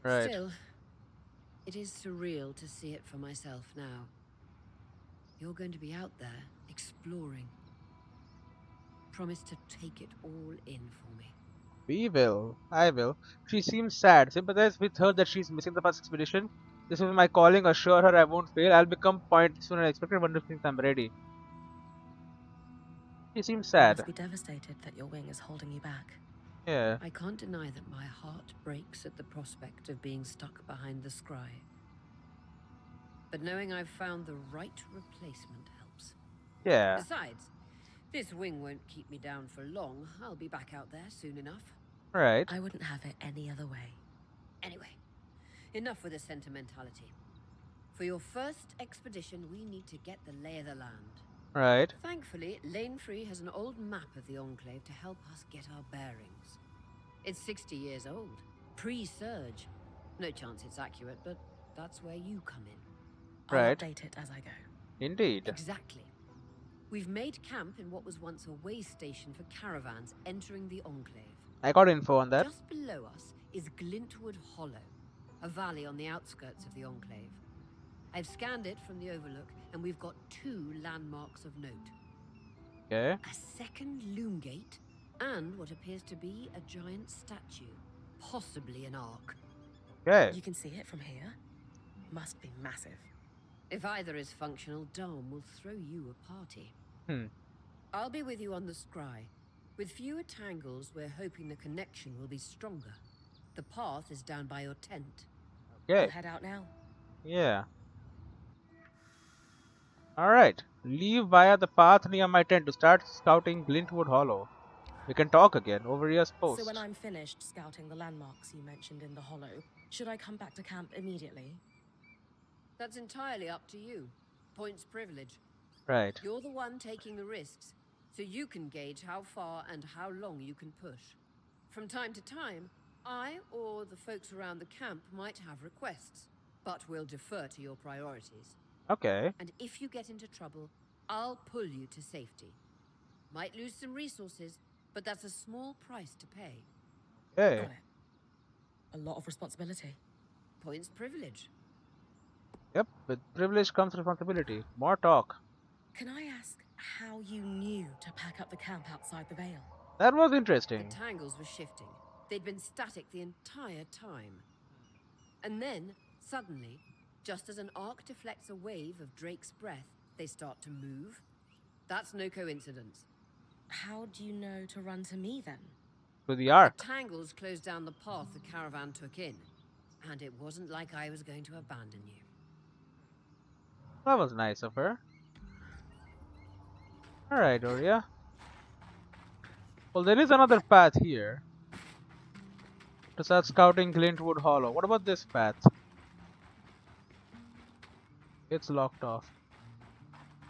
Right. Still, it is surreal to see it for myself now. You're going to be out there, exploring. Promise to take it all in for me. We will. I will. She seems sad. Sympathize with her that she's missing the first expedition. This is my calling. Assure her I won't fail. I'll become point sooner than expected. Wonder if I'm ready. She seems You must sad. be devastated that your wing is holding you back. Yeah. I can't deny that my heart breaks at the prospect of being stuck behind the scry. But knowing I've found the right replacement helps. Yeah. Besides, this wing won't keep me down for long. I'll be back out there soon enough. Right. I wouldn't have it any other way. Anyway, enough with the sentimentality. For your first expedition, we need to get the lay of the land. Right. Thankfully, Lane Free has an old map of the Enclave to help us get our bearings. It's 60 years old, pre-surge. No chance it's accurate, but that's where you come in. I'll Right. update it as I go. Indeed. Exactly. We've made camp in what was once a way station for caravans entering the Enclave. I got info on that. Just below us is Glintwood Hollow, a valley on the outskirts of the Enclave. I've scanned it from the overlook, and we've got 2 landmarks of note. Okay. A second loom gate, and what appears to be a giant statue, possibly an ark. Okay. You can see it from here. Must be massive. If either is functional, Dom will throw you a party. Hmm. I'll be with you on the scry. With fewer tangles, we're hoping the connection will be stronger. The path is down by your tent. Okay. I'll head out now. Yeah. Alright. Leave via the path near my tent to start scouting Glintwood Hollow. We can talk again over your post. So when I'm finished scouting the landmarks you mentioned in the hollow, should I come back to camp immediately? That's entirely up to you. Points privilege. Right. You're the one taking the risks, so you can gauge how far and how long you can push. From time to time, I or the folks around the camp might have requests, but we'll defer to your priorities. Okay. And if you get into trouble, I'll pull you to safety. Might lose some resources, but that's a small price to pay. Okay. Got it. A lot of responsibility. Points privilege. Yep. With privilege comes responsibility. More talk. Can I ask how you knew to pack up the camp outside the Vale? That was The interesting. tangles were shifting. They'd been static the entire time. And then, suddenly, just as an arc deflects a wave of Drake's breath, they start to move. That's no coincidence. How do you know to run to me then? To the The ark. tangles closed down the path the caravan took in, and it wasn't like I was going to abandon you. That was nice of her. Alright, Oria. Well, there is another path here. To start scouting Glintwood Hollow. What about this path? It's locked off.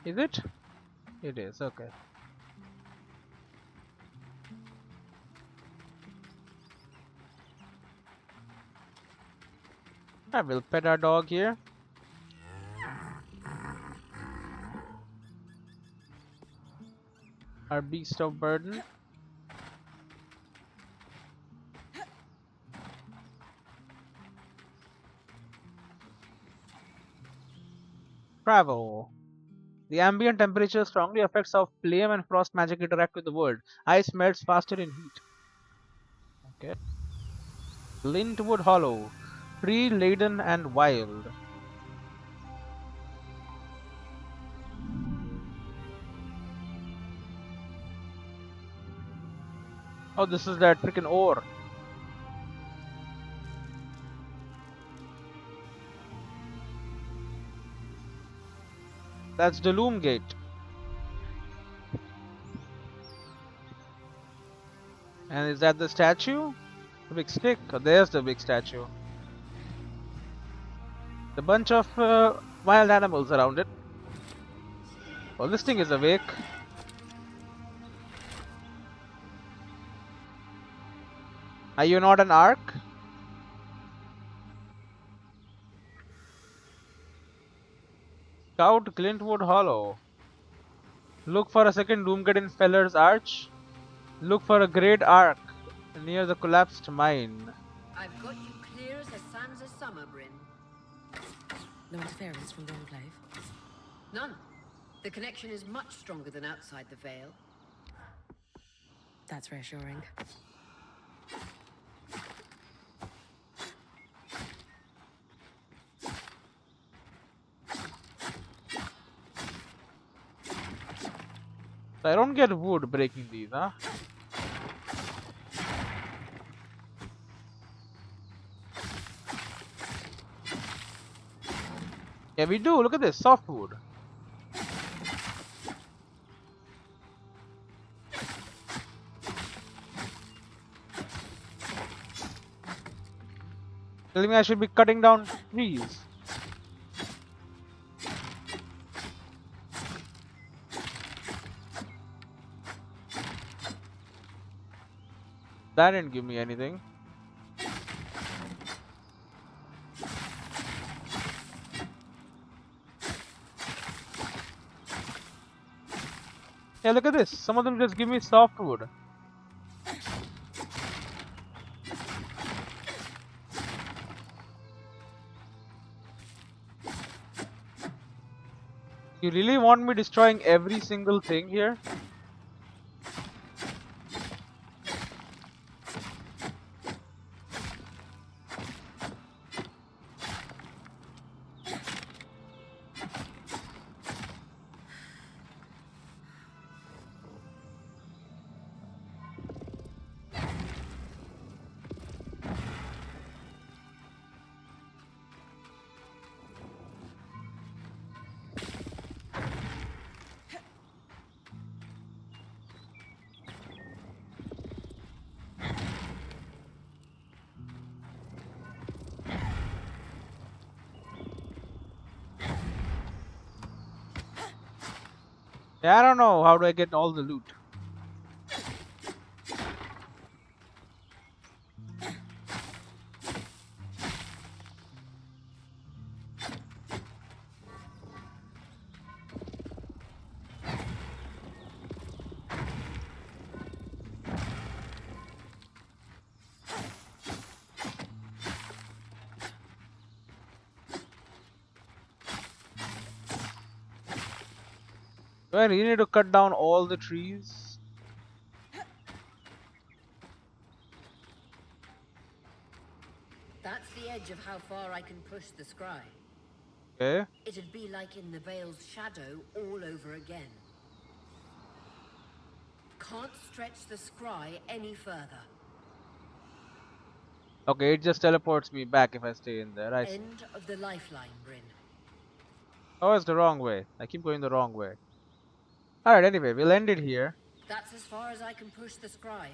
Is it? It is, okay. I will pet our dog here. Our beast of burden. Travel. The ambient temperature strongly affects how flame and frost magic interact with the world. Ice melts faster in heat. Okay. Glintwood Hollow. Tree laden and wild. Oh, this is that freaking ore. That's the Loom Gate. And is that the statue? The big stick? Oh, there's the big statue. The bunch of wild animals around it. Oh, this thing is awake. Are you not an ark? Scout Glintwood Hollow. Look for a second Doomgate in Feller's Arch. Look for a great arc near the collapsed mine. I've got you clear as the sands of summer, Brynn. No interference from the Enclave? None. The connection is much stronger than outside the Vale. That's reassuring. I don't get wood breaking these, huh? Yeah, we do. Look at this. Softwood. Telling me I should be cutting down trees. That didn't give me anything. Yeah, look at this. Some of them just give me softwood. You really want me destroying every single thing here? Yeah, I don't know. How do I get all the loot? Do I really need to cut down all the trees? That's the edge of how far I can push the scry. Okay. It'd be like in the Vale's shadow all over again. can't stretch the scry any further. Okay, it just teleports me back if I stay in there. I see. End of the lifeline, Brynn. Oh, it's the wrong way. I keep going the wrong way. Alright, anyway, we'll end it here. That's as far as I can push the scry.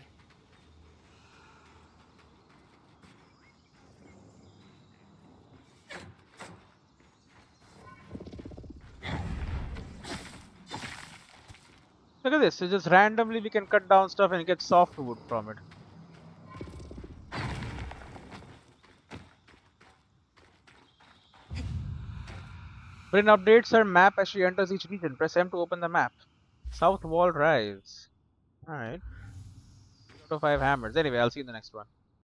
Look at this. So just randomly we can cut down stuff and get softwood from it. Brynn updates her map as she enters each region. Press M to open the map. South wall rise. Alright. 3 out of 5 hammers. Anyway, I'll see you in the next one.